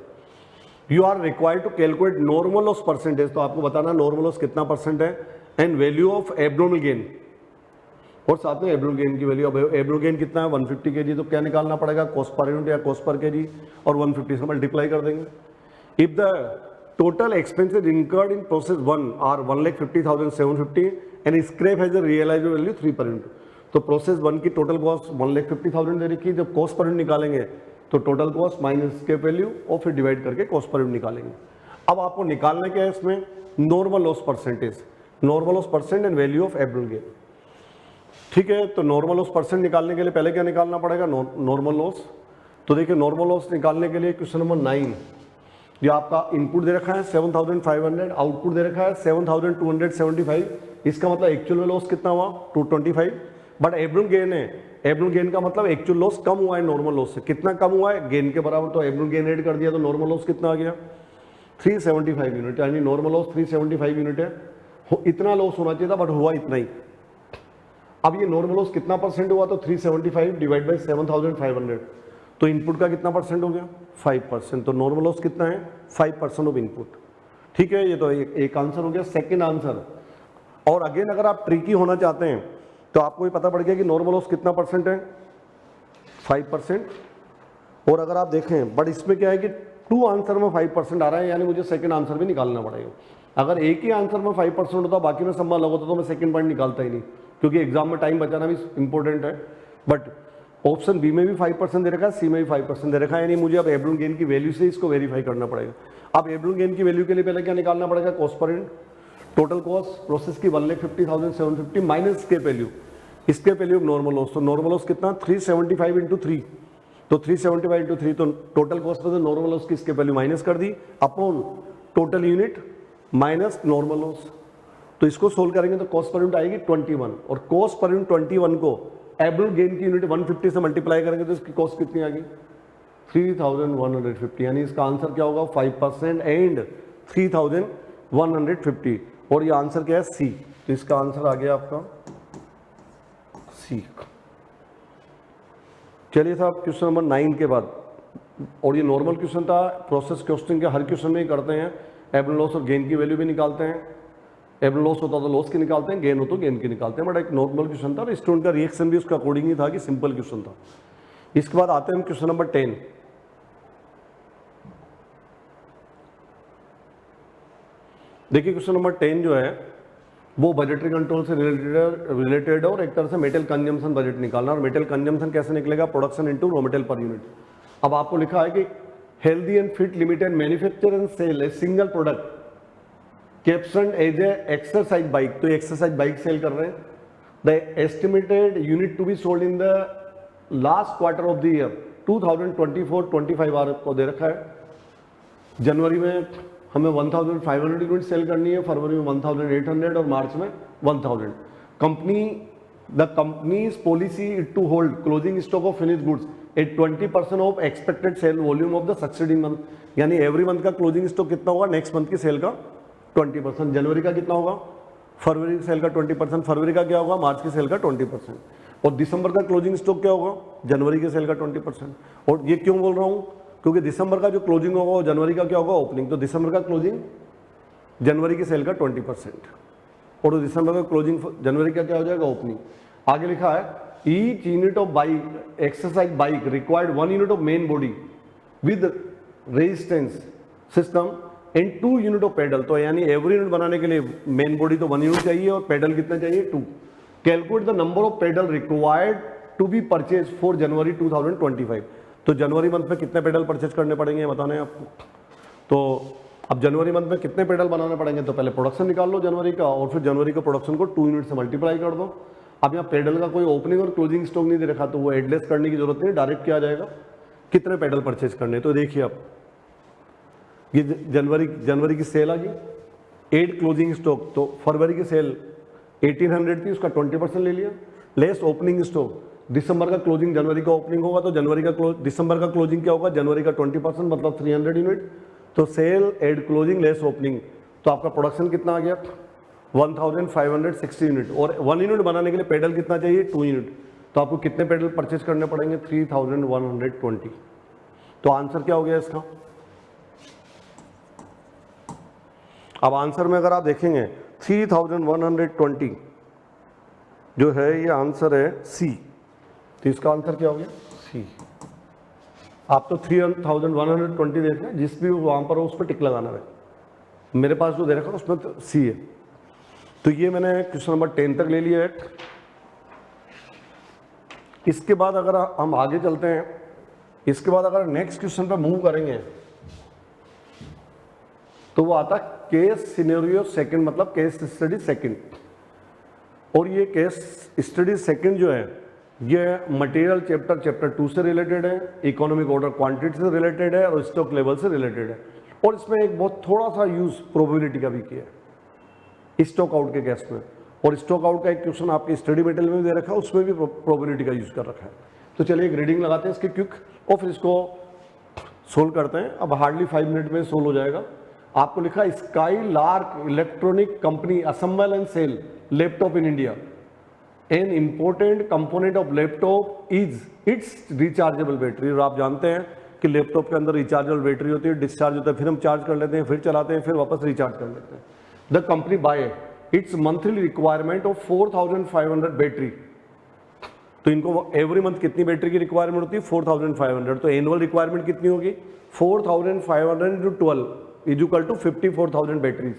You are required to calculate normal loss percentage, तो आपको बताना नॉर्मल लॉस कितना परसेंट है, and value of abnormal gain, और साथ में एबनॉर्मल गेन की वैल्यू। अब एबनॉर्मल गेन कितना है 150 kg, तो क्या निकालना पड़ेगा कॉस्ट पर यूनिट या कॉस्ट पर kg, और 150 से मल्टीप्लाई कर देंगे। If the total expenses incurred in process 1 are 1,50,750 and scrap has a realised value 3 per unit, तो प्रोसेस 1 की टोटल कॉस्ट 1,50,000 दे रखी है। जब कॉस्ट पर यूनिट निकालेंगे तो total cost minus scrap value और फिर डिवाइड करके कॉस्ट पर यूनिट निकालेंगे। अब आपको निकालना क्या है इसमें, normal loss percentage, normal loss percent and value of abnormal gain. ठीक है, तो नॉर्मल लॉस परसेंट निकालने के लिए पहले क्या निकालना पड़ेगा, नॉर्मल लॉस। तो देखिए नॉर्मल लॉस निकालने के लिए क्वेश्चन नंबर 9, ये आपका इनपुट दे रखा है 7500, आउटपुट दे रखा है 7275, इसका मतलब एक्चुअल में लॉस कितना हुआ 225, बट एब्रुल गेन है, एब्रुल गेन का मतलब एक्चुअल लॉस कम हुआ है नॉर्मल लॉस से, कितना कम हुआ है गेन के बराबर, तो एब्रुल गेन ऐड कर दिया तो नॉर्मल लॉस कितना आ गया 375 यूनिट, यानी नॉर्मल लॉस 375 यूनिट है। इतना लॉस होना चाहिए था बट हुआ इतना ही। अब ये नॉर्मल लॉस कितना परसेंट हुआ, तो 375 डिवाइड बाई 7500, तो इनपुट का कितना परसेंट हो गया 5%, तो नॉर्मल लॉस कितना है 5% ऑफ इनपुट। ठीक है, ये तो एक आंसर हो गया। सेकंड आंसर, और अगेन अगर आप ट्रिकी होना चाहते हैं तो आपको ये पता पड़ गया कि नॉर्मल लॉस कितना परसेंट है 5%, और अगर आप देखें बट इसमें क्या है कि 2 आंसर में 5% आ रहा है, यानी मुझे सेकंड आंसर भी निकालना पड़ेगा। अगर एक ही आंसर में 5% होता, बाकी में सब अलग होता, तो मैं सेकंड पॉइंट निकालता ही नहीं, क्योंकि एग्जाम में टाइम बचाना भी इंपॉर्टेंट है। बट ऑप्शन बी में भी 5% दे रखा है, सी में भी 5% दे रखा है, यानी मुझे अब एब्रुल गेन की वैल्यू से इसको वेरीफाई करना पड़ेगा। अब एब्रुल गेन की वैल्यू के लिए पहले क्या निकालना पड़ेगा, cost per unit, total cost process की 1,50,750 minus scrap value, scrap value normal loss, तो नॉर्मल लॉस कितना 375 इंटू 3, तो 375 इंटू 3, तो टोटल कॉस्ट पर नॉर्मल लॉस की स्केप वैल्यू माइनस कर दी upon total unit minus normal loss, तो इसको सोल्व करेंगे तो कॉस्ट पर यूनिट आएगी 21, और कॉस्ट पर यूनिट 21 को एब्रुल गेन की यूनिट 150 से मल्टीप्लाई करेंगे तो इसकी कॉस्ट कितनी आ गई 3150, यानी इसका आंसर क्या होगा 5% एंड 3150, और ये आंसर क्या है सी, तो इसका आंसर आ गया आपका सी। चलिए साहब क्वेश्चन नंबर 9 के बाद, और ये नॉर्मल क्वेश्चन था, प्रोसेस क्वेश्चन के हर क्वेश्चन में ही करते हैं, एब्रुल लॉस और गेन की वैल्यू भी निकालते हैं, एब्रुल लॉस होता तो लॉस की निकालते हैं, गेन हो तो गेन की निकालते हैं, बट एक नॉर्मल क्वेश्चन था और स्टूडेंट का रिएक्शन भी उसका अकॉर्डिंग ही था कि सिंपल क्वेश्चन था। इसके बाद आते हैं हम क्वेश्चन नंबर 10। देखिए क्वेश्चन नंबर 10 जो है वो बजटरी कंट्रोल से रिलेटेड है, और एक तरह से मेटल कंजम्पशन बजट निकालना, और मेटल कंजम्पशन कैसे निकलेगा, production into raw material per unit. अब आपको लिखा है कि Healthy and Fit Limited manufacture and sell a single product caption as a exercise bike, तो एक्सरसाइज बाइक सेल कर रहे हैं, the estimated unit to be sold in the last quarter of the year 2024-25 are को दे रखा है, जनवरी में हमें 1500 यूनिट सेल करनी है, फरवरी में 1800 और मार्च में 1000। The company's policy is to hold closing stock of finish goods at 20% of expected sale volume of the succeeding month, यानी एवरी मंथ का क्लोजिंग स्टॉक कितना होगा नेक्स्ट मंथ की सेल का 20%, जनवरी का कितना होगा, फरवरी की सेल का 20%, फरवरी का क्या होगा, मार्च की सेल का 20%, और दिसंबर का क्लोजिंग स्टॉक क्या होगा, जनवरी की सेल का 20%। और ये क्यों बोल रहा हूँ, क्योंकि दिसंबर का जो क्लोजिंग होगा वो जनवरी का क्या होगा ओपनिंग, तो दिसंबर का क्लोजिंग जनवरी की सेल का 20%, और दिसंबर का क्लोजिंग जनवरी का क्या हो जाएगा ओपनिंग। आगे लिखा है each unit of bike exercise bike required 1 unit of main body with resistance system and 2 unit of pedal, तो यानी एवरी यूनिट बनाने के लिए मेन बॉडी तो 1 यूनिट चाहिए और पेडल कितना चाहिए 2। Calculate the number of pedal required to be purchase for January 2025, तो जनवरी मंथ में कितने पेडल परचेज करने पड़ेंगे बताना है आपको। तो अब जनवरी मंथ में कितने पेडल बनाने पड़ेंगे, तो पहले प्रोडक्शन निकाल लो जनवरी का, और फिर जनवरी का प्रोडक्शन को 2 यूनिट से मल्टीप्लाई कर दो। अब यहाँ पेडल का कोई ओपनिंग और क्लोजिंग स्टॉक नहीं दे रखा, तो वो एडलेस करने की जरूरत नहीं, डायरेक्ट किया जाएगा कितने पेडल परचेज करने। तो देखिए अब ये जनवरी की सेल आ गई 8 क्लोजिंग स्टॉक, तो फरवरी की सेल 1800 थी, उसका 20% ले लिया, लेस ओपनिंग स्टॉक, दिसंबर का क्लोजिंग जनवरी का ओपनिंग होगा, तो दिसंबर का क्लोजिंग क्या होगा, जनवरी का 20% मतलब 300 यूनिट, तो sale add closing less opening, तो आपका प्रोडक्शन कितना आ गया 1560 यूनिट, और 1 यूनिट बनाने के लिए पेडल कितना चाहिए 2 यूनिट, तो आपको कितने पेडल परचेज करने पड़ेंगे 3120। तो आंसर क्या हो गया इसका। अब आंसर में अगर आप देखेंगे 3120 जो है ये आंसर है सी, तो इसका आंसर क्या हो गया सी। आप तो 3120 देख रहे हैं, जिस भी वहां पर हो उस पर टिक लगाना है, मेरे पास जो दे रखा है उसमें तो सी है। तो ये मैंने क्वेश्चन नंबर 10 तक ले लिया है। इसके बाद अगर हम आगे चलते हैं, इसके बाद अगर नेक्स्ट क्वेश्चन पर मूव करेंगे तो वो आता केस सिनेरियो सेकंड, मतलब केस स्टडी सेकंड, और ये केस स्टडी सेकंड जो है ये मटेरियल चैप्टर 2 से रिलेटेड है, इकोनॉमिक ऑर्डर क्वांटिटी से रिलेटेड है और स्टॉक लेवल से रिलेटेड है। और इसमें एक बहुत थोड़ा सा यूज प्रोबेबिलिटी का भी किया है स्टॉक आउट के केस में। और स्टॉक आउट का एक क्वेश्चन आपके स्टडी मटेरियल में भी दे रखा है, उसमें भी प्रोबेबिलिटी का यूज कर रखा है। तो चलिए एक रीडिंग लगाते हैं इसकी क्विक और फिर इसको सोल्व करते हैं। अब हार्डली 5 मिनट में सोल्व हो जाएगा। आपको लिखा है Skylark electronic company assemble and sell laptop in India. An important component of laptop is its rechargeable battery. और आप जानते हैं कि लैपटॉप के अंदर रिचार्जेबल बैटरी होती है, डिस्चार्ज होता है, फिर हम चार्ज कर लेते हैं, फिर चलाते हैं, फिर वापस रिचार्ज कर लेते हैं। The company buy its monthly requirement of 4500 battery. तो इनको एवरी मंथ कितनी बैटरी की रिक्वायरमेंट होती है? 4500। तो एनुअल रिक्वायरमेंट कितनी होगी? 4500 into 12 is equal to 54,000 batteries.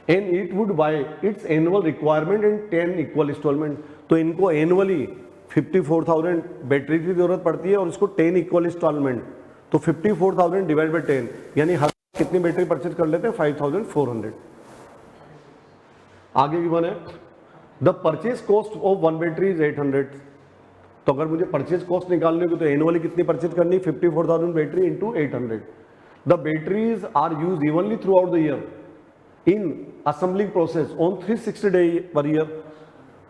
And it would buy its annual requirement in 10 equal instalment. तो इनको एनुअली 54,000 बैटरी की जरूरत पड़ती है और इसको 10 इक्वल इंस्टॉलमेंट। तो 54,000 डिवाइड बाई 10 यानी हर कितनी बैटरी परचेज कर लेते हैं? 5400। आगे भी बने the purchase cost of one battery is 800। तो अगर मुझे परचेज कॉस्ट निकालने की तो एनुअली कितनी परचेज करनी? 54,000 battery into 800। The batteries are use evenly throughout the year in assembling process on 360 day per year.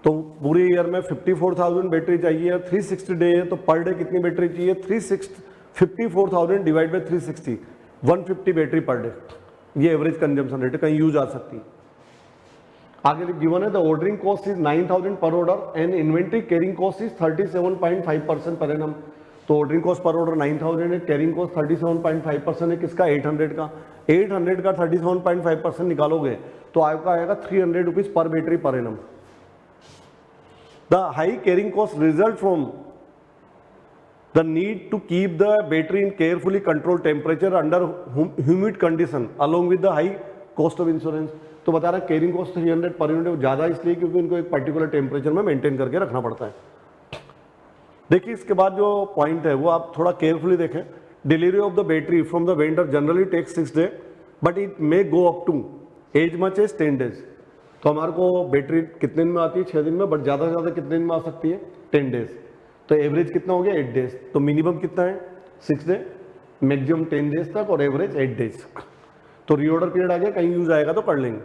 तो पूरे ईयर में 54,000 बैटरी चाहिए, 360 डे है तो पर डे कितनी बैटरी चाहिए? 54,000 divide by 360, 150 battery per day. ये एवरेज कंजम्पशन रेट है, कहीं यूज आ सकती है। आगे गिवन है द ऑर्डरिंग कॉस्ट इज 9,000 पर order and inventory carrying cost is 37.5% per annum. तो ऑर्डरिंग कॉस्ट पर ऑर्डर 9,000 है, कैरिंग कॉस्ट 37.5% है किसका? 800 का। 800 का 37.5% निकालोगे तो आपका आएगा 300 rupees per battery per annum. The high carrying cost result from the need to keep the battery in carefully control temperature under humid condition along with the high cost of insurance. तो बता रहा है कैरिंग कॉस्ट 300 पर यूनिट ज्यादा इसलिए क्योंकि इनको एक पर्टिकुलर टेम्परेचर में मेंटेन करके रखना पड़ता है। देखिए इसके बाद जो पॉइंट है वो आप थोड़ा केयरफुली देखें। Delivery of the battery from the vendor generally takes 6 day but it may go up to as much as 10 days. तो हमारे को बैटरी कितने दिन में आती है? 6 दिन में, बट ज्यादा से ज्यादा कितने दिन में आ सकती है? 10 डेज। तो एवरेज कितना हो गया? 8 डेज। तो मिनिमम कितना है? 6 डे, मैक्सिमम 10 डेज तक और एवरेज 8 डेज। तो रीऑर्डर पीरियड आ गया, कहीं यूज आएगा तो पढ़ लेंगे।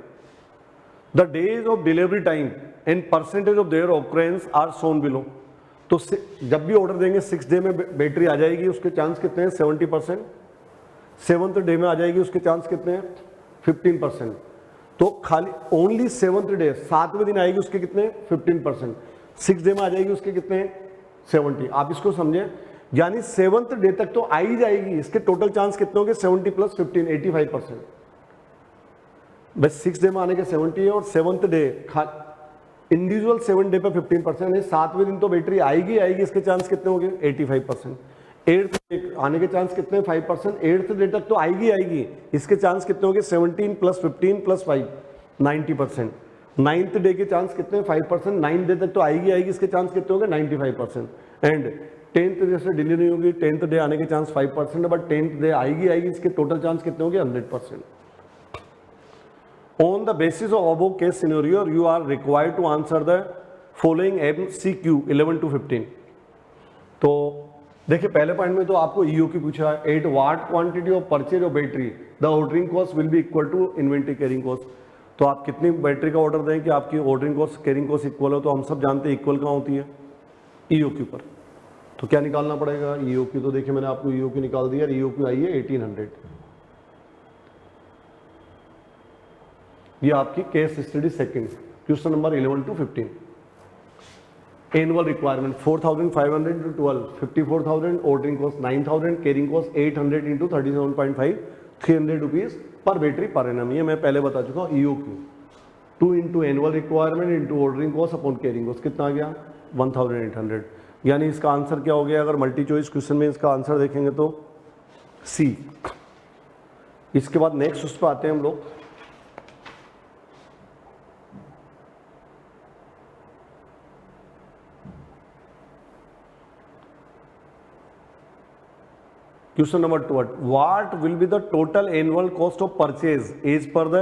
The days of delivery time and percentage of their occurrence are shown below. तो जब भी ऑर्डर देंगे 6 डे में बैटरी आ जाएगी, उसके चांस कितने हैं? 70%। 7th डे में आ जाएगी, उसके चांस कितने हैं? 15%। तो खाली ओनली 7th डे, 7वें दिन आएगी, उसके कितने? 15%। 6 डे में आ जाएगी, उसके कितने? 70। आप इसको समझे, यानी 7th डे तक तो आ ही जाएगी, इसके टोटल चांस कितने होंगे? 70 प्लस 15, 85%। बस 6 डे में आने के 70 है और 7th डे इंडिविजुअल 7 डे पे 15% है। 7वें दिन तो बैटरी आएगी आएगी, इसके चांस कितने होंगे? 85%। 8th डे आने के चांस कितने? 5%। 8th डे तक तो आएगी आएगी, इसके चांस कितने होंगे? 17 प्लस 15 प्लस 5, 90%। 9th डे के चांस कितने? 5%। 9th डे तक तो आएगी आएगी, इसके चांस कितने होंगे? 95%। एंड 10th डे से डिलीवरी होगी, 10th डे आने के चांस 5% है, बट 10th डे आएगी आएगी, इसके टोटल चांस कितने होंगे? 100%। On the basis of above case scenario, you are required to answer the following MCQ 11 to 15. तो देखिए पहले पॉइंट में तो आपको ईओ की पूछा है, at what quantity of purchase of battery the ordering cost will be equal to inventory carrying cost. तो आप कितनी बैटरी का ऑर्डर दें कि आपकी ordering cost carrying cost equal हो, तो हम सब जानते हैं इक्वल कहाँ होती है? ईओ क्यू पर। तो क्या निकालना पड़ेगा? EO Q. तो देखिए मैंने आपको ईओ क्यू निकाल दिया, ईओ क्यू आई है 1800। ये आपकी case study second, question number 11 to 15। Annual requirement 4500 into 12, 54,000, ordering cost 9,000, carrying cost 800 into 37.5, 300 rupees per battery per annum. ये मैं पहले बता चुका हूँ। EOQ 2 into annual requirement into ordering cost upon carrying cost कितना आ गया? 1800। यानी इसका आंसर क्या हो गया? अगर मल्टी चॉइस क्वेश्चन में इसका आंसर देखेंगे तो सी। इसके बाद नेक्स्ट उस पर आते हैं हम लोग। Question number 2. What will be the total annual cost of purchase as per the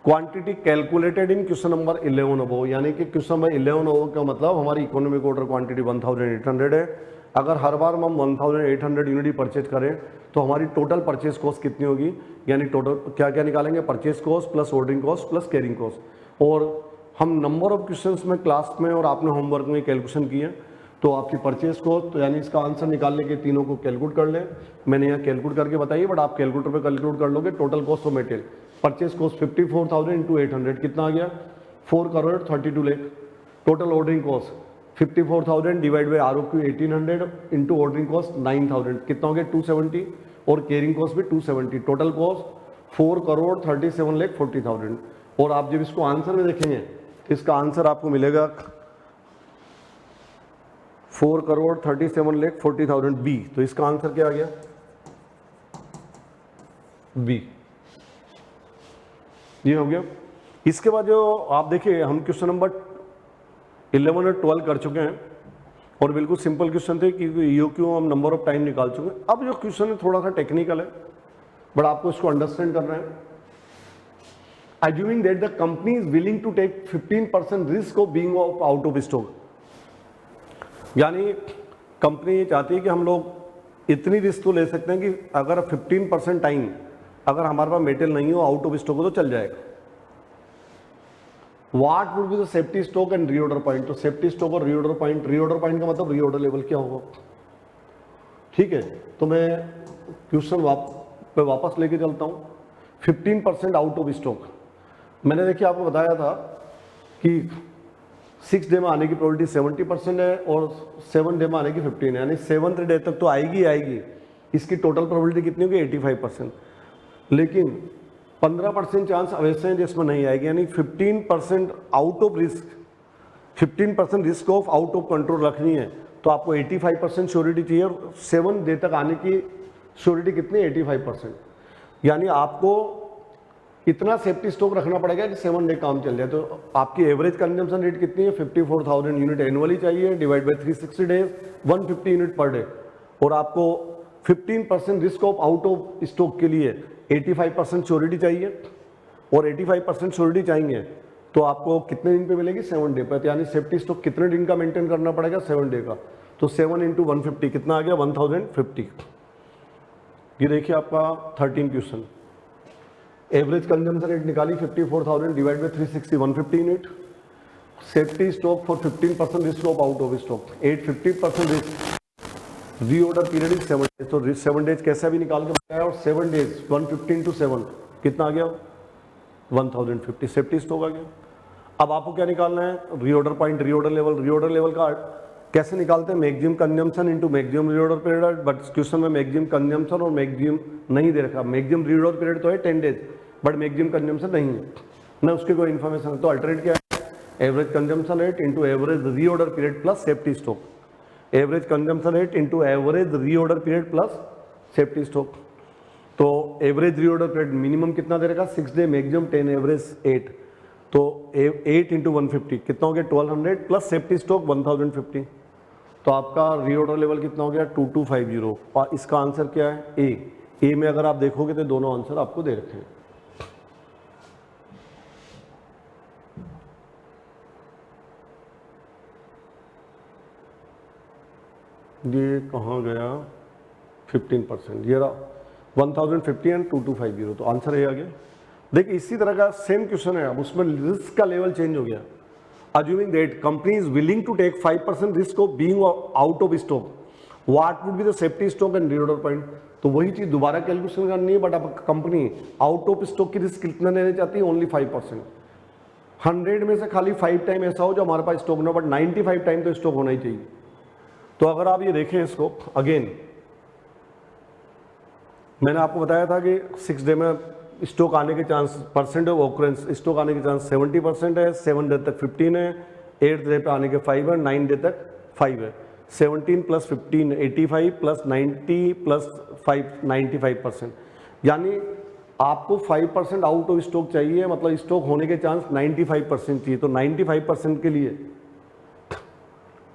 quantity calculated in question number 11 अबो, यानी कि क्वेश्चन नंबर 11 अबो का मतलब हमारी इकोनॉमिक ऑर्डर क्वांटिटी 1800 है। अगर हर बार हम 1800 यूनिट परचेज करें तो हमारी टोटल परचेज कॉस्ट कितनी होगी, यानी टोटल क्या क्या निकालेंगे, purchase cost plus ordering cost plus carrying cost. और हम नंबर ऑफ क्वेश्चंस में क्लास में और आपने होमवर्क में कैलकुलेशन किए, तो आपकी परचेज कॉस्ट, तो यानी इसका आंसर निकालने के तीनों को कैलकुलेट कर लें। मैंने यहाँ कैलकुलेट करके बताइए, बट आप कैलकुलेटर पे कैलकुलेट कर लोगे। Total cost of material, purchase cost 54,000 into 800 कितना आ गया, 4 crore 32 lakh. Total ordering cost 54,000 divide by ROQ 1800 into ordering cost 9,000 कितना हो गया, 270, और कैरिंग कॉस्ट भी 270। Total cost 4 crore 37 lakh 40,000। और आप जब इसको आंसर में देखेंगे तो इसका आंसर आपको मिलेगा 4 करोड़ 37 लाख 40,000 बी। तो इसका आंसर क्या आ गया, बी। ये हो गया। इसके बाद जो आप देखिए, हम क्वेश्चन नंबर 11 और 12 कर चुके हैं और बिल्कुल सिंपल क्वेश्चन थे, क्योंकि ईओक्यू हम नंबर ऑफ टाइम निकाल चुके हैं। अब जो क्वेश्चन है थोड़ा सा टेक्निकल है, बट आपको इसको अंडरस्टैंड करना है। Assuming that the company is willing to take 15% risk of being out of stock, यानी कंपनी ये चाहती है कि हम लोग इतनी रिस्क तो ले सकते हैं कि अगर 15% टाइम अगर हमारे पास मेटेरियल नहीं हो, आउट ऑफ स्टॉक हो, तो चल जाएगा। What would be the safety stock and reorder point. तो सेफ्टी स्टॉक और रीऑर्डर पॉइंट का मतलब रीऑर्डर लेवल क्या होगा, ठीक है। तो मैं क्वेश्चन पे वापस लेके चलता हूँ। 15% आउट ऑफ स्टॉक, मैंने देखिए आपको बताया था कि 6 डे में आने की प्रोबेबिलिटी 70% है और 7 डे में आने की 15 है, यानी 7th डे तक तो आएगी। इसकी टोटल प्रोबेबिलिटी कितनी होगी, 85%। लेकिन 15% चांस वैसे हैं जिसमें नहीं आएगी, यानी 15% out of risk, 15% risk of out of control रखनी है तो आपको 85% श्योरिटी चाहिए। और 7 डे तक आने की श्योरिटी कितनी, 85%। यानी आपको इतना सेफ्टी स्टॉक रखना पड़ेगा कि 7 डे काम चल जाए। तो आपकी एवरेज कंजम्पशन रेट कितनी है, 54,000 यूनिट एनुअली चाहिए, divide by 360 days, 150 unit per day. और आपको 15% risk of out of stock के लिए 85% श्योरिटी चाहिए, और 85% श्योरिटी चाहिए तो आपको कितने दिन पे मिलेगी, 7 डे पर। यानी सेफ्टी स्टॉक कितने दिन का मेंटेन करना पड़ेगा, 7 डे का। तो 7 इंटू 150 कितना आ गया, 1050। ये देखिए आपका 13 क्वेश्चन। एवरेज कंजम्पशन रेट निकाली 54,000 divide by 360, 150 unit. Safety stock for 15% risk of out of stock 850% risk. Reorder period is 7 days, तो 7 डेज कैसा भी निकाल के बताया। और 7 डेज 150 इंटू 7 कितना आ गया, 1050 सेफ्टी स्टॉक आ गया। अब आपको क्या निकालना है, reorder point, reorder level. Reorder level का कैसे निकालते हैं, maximum consumption into maximum reorder period. But question में मैक्सिमम कंजम्पशन और मैक्सिमम नहीं दे रखा। मैक्सिमम रीऑर्डर पीरियड तो है 10 डेज, बट मैक्सिमम कंजम्पशन नहीं है ना, उसकी कोई इन्फॉर्मेशन है। तो अल्टरनेट क्या है, average consumption rate into average reorder period plus safety stock. Average consumption rate into average reorder period plus safety stock. तो एवरेज रीऑर्डर पीरियड मिनिमम कितना दे रखा, 6 डे, मैक्सिमम 10, एवरेज 8। तो 8 इंटू 150 कितना हो गया, 1200 प्लस सेफ्टी स्टॉक 1050। तो आपका रीऑर्डर लेवल कितना हो गया, 2250। और इसका आंसर क्या है, ए में अगर आप देखोगे तो दोनों आंसर आपको दे रखे हैं। ये कहाँ गया, 15%, ये रहा 1050 एंड 2250। तो आंसर ये आ गया। देखिए इसी तरह का सेम क्वेश्चन है, अब उसमें रिस्क का लेवल चेंज हो गया। Assuming that company is willing to take 5% risk of being out of stock, what would be the safety stock and reorder point? तो वही चीज दोबारा कैलकुलेशन करनी है, बट अब कंपनी आउट ऑफ स्टॉक की रिस्क कितना लेने चाहती है, ओनली 5%। 100 में से खाली 5 टाइम ऐसा हो जो हमारे पास स्टॉक ना, बट 95 टाइम तो स्टॉक होना ही चाहिए। तो अगर आप ये देखें इसको अगेन, मैंने आपको बताया था कि 6 डे में स्टॉक आने के chance, percent of occurrence, stock आने के चांस 70% है, 7 डे तक 15 है, 8 डे पे आने के 5 है, 9 डे तक 5 है। 17 प्लस 15 85 प्लस 90 प्लस 5 95%। यानी आपको 5% आउट ऑफ स्टॉक चाहिए, मतलब स्टॉक होने के चांस 95% चाहिए। तो 95% के लिए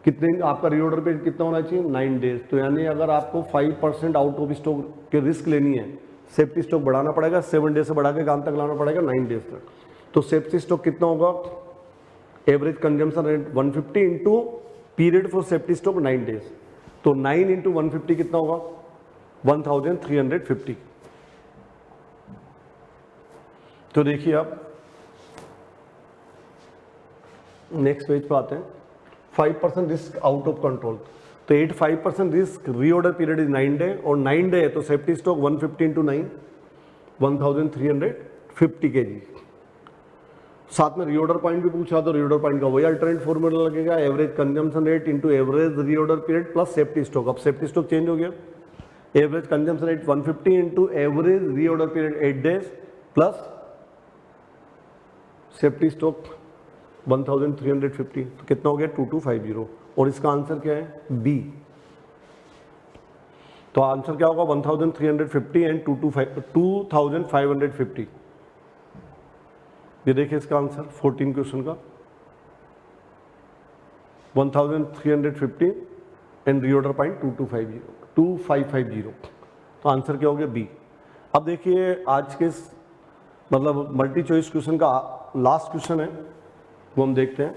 कितने, आपका रीऑर्डर पे कितना होना चाहिए, 9 डेज। तो यानी अगर आपको 5% आउट ऑफ स्टॉक के रिस्क लेनी है, सेफ्टी स्टॉक बढ़ाना पड़ेगा, 7 डेज से बढ़ा के काम तक लाना पड़ेगा 9 डेज तक। तो सेफ्टी स्टॉक कितना होगा, average consumption rate 150 into period for safety stock 9 days, तो 9 इंटू 150 कितना होगा 1350। तो देखिए आप नेक्स्ट पेज पे आते हैं, 5% रिस्क आउट ऑफ कंट्रोल, तो 85% risk reorder period is 9 day, और 9 डे है तो सेफ्टी स्टॉक 150 इंटू 9 1350 kg। साथ में रीऑर्डर पॉइंट भी पूछा, तो रीऑर्डर पॉइंट का वही अल्टरनेट फॉर्मूला लगेगा, average consumption rate into average reorder period plus safety stock. अब सेफ्टी स्टॉक चेंज हो गया, average consumption rate 150 into average reorder period 8 days plus safety stock 1350, तो कितना हो गया 2250, और इसका आंसर क्या है बी। तो आंसर क्या होगा 1350 एंड 2550। ये देखिए इसका आंसर 14 क्वेश्चन का 1350 एंड रीऑर्डर पॉइंट 2550, तो आंसर क्या हो गया बी। अब देखिए आज के मतलब मल्टी चॉइस क्वेश्चन का लास्ट क्वेश्चन है, वो हम देखते हैं।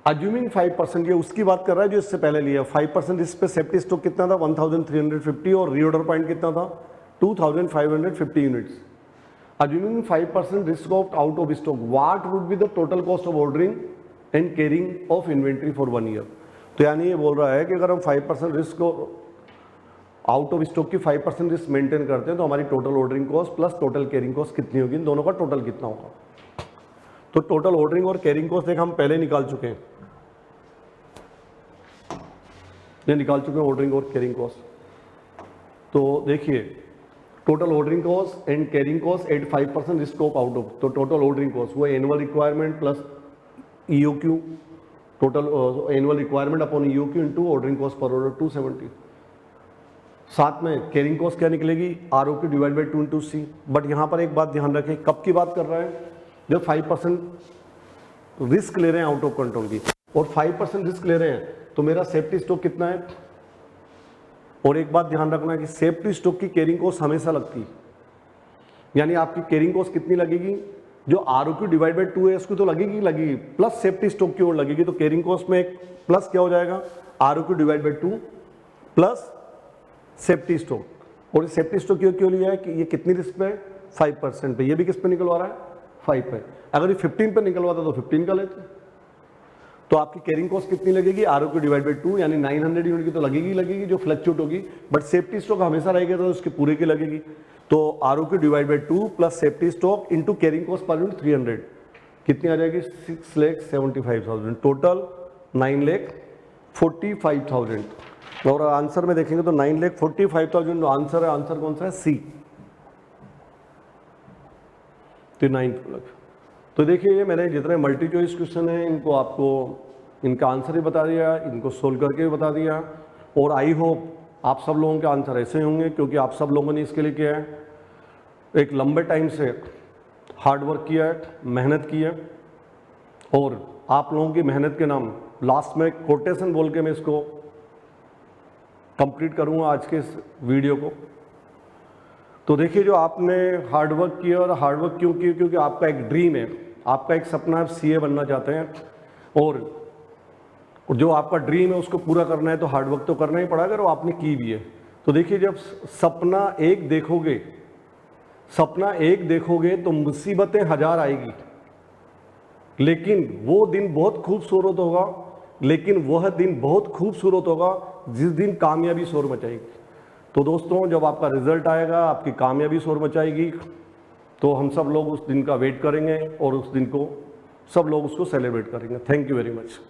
अज्यूमिंग 5%, ये उसकी बात कर रहा है जो इससे पहले लिया 5% इस पे सेफ्टी स्टॉक कितना था 1350 और रीऑर्डर पॉइंट कितना था 2550 units. Assuming 5% risk of out of stock, what would be the total cost of ordering and carrying of inventory for 1 year. तो यानी ये बोल रहा है कि अगर हम 5% रिस्क आउट ऑफ स्टॉक की 5% रिस्क मेंटेन करते हैं तो हमारी total ordering cost plus total carrying cost कितनी होगी, इन दोनों का टोटल कितना होगा। तो टोटल ऑर्डरिंग और कैरिंग कॉस्ट देख हम पहले निकाल चुके हैं, ये निकाल चुके हैं ऑर्डरिंग और कैरिंग कॉस्ट। तो देखिए total ordering cost and carrying cost at 5% risk of out of, तो टोटल ऑर्डरिंग कॉस्ट वो annual requirement plus EOQ, total annual requirement upon EOQ into ordering cost per order 270। साथ में कैरिंग कॉस्ट क्या निकलेगी ROQ divide by 2 into C। But यहाँ पर एक बात ध्यान रखें, कब की बात कर रहे हैं, जब 5% रिस्क ले रहे हैं आउट ऑफ कंट्रोल की, और 5% रिस्क ले रहे हैं तो मेरा सेफ्टी स्टॉक कितना है। और एक बात ध्यान रखना कि सेफ्टी स्टॉक की कैरिंग कॉस्ट हमेशा लगती है, यानी आपकी कैरिंग कॉस्ट कितनी लगेगी, जो ROQ डिवाइड बाई 2 है उसकी तो लगेगी प्लस सेफ्टी स्टॉक की ओर लगेगी, तो कैरिंग कॉस्ट में एक प्लस क्या हो जाएगा ROQ divide by 2 plus safety stock. और इस सेफ्टी स्टॉक क्यों लिया है कि ये कितनी रिस्क पे है 5% पे, ये भी किस पे निकलवा रहा है 5 पे। अगर ये 15 पे निकलवाता तो 15 का लेते। तो आपकी कैरिंग कॉस्ट कितनी लगेगी ROQ डिवाइड बाई 2, यानी 900 यूनिट की तो लगेगी जो फ्लक्चुएट होगी, बट सेफ्टी स्टॉक हमेशा रहेगा तो उसके पूरे की लगेगी। तो ROQ divide by 2 plus safety stock into carrying cost per unit 300 कितनी आ जाएगी 6,75,000, टोटल 9,45,000। और आंसर में देखेंगे तो 9,45,000 आंसर है, आंसर कौन सा है C, तो 9 लाख। तो देखिए ये मैंने जितने मल्टी चॉइस क्वेश्चन है इनको आपको इनका आंसर ही बता दिया, इनको सोल्व करके भी बता दिया, और आई होप आप सब लोगों के आंसर ऐसे होंगे क्योंकि आप सब लोगों ने इसके लिए किया है, एक लंबे टाइम से हार्ड वर्क किया है, मेहनत की है, और आप लोगों की मेहनत के नाम लास्ट में कोटेशन बोल के मैं इसको कंप्लीट करूंगा आज के इस वीडियो को। तो देखिए जो आपने हार्ड वर्क किया, और हार्ड वर्क क्यों किया क्योंकि आपका एक ड्रीम है, आपका एक सपना है, आप CA बनना चाहते हैं, और जो आपका ड्रीम है उसको पूरा करना है तो हार्ड वर्क तो करना ही पड़ेगा, और आपने की भी है। तो देखिए जब सपना एक देखोगे तो मुसीबतें 1000 आएगी, लेकिन वो दिन बहुत खूबसूरत होगा, जिस दिन कामयाबी शोर मचाएगी। तो दोस्तों जब आपका रिजल्ट आएगा, आपकी कामयाबी शोर मचाएगी, तो हम सब लोग उस दिन का वेट करेंगे और उस दिन को सब लोग उसको सेलिब्रेट करेंगे। Thank you very much.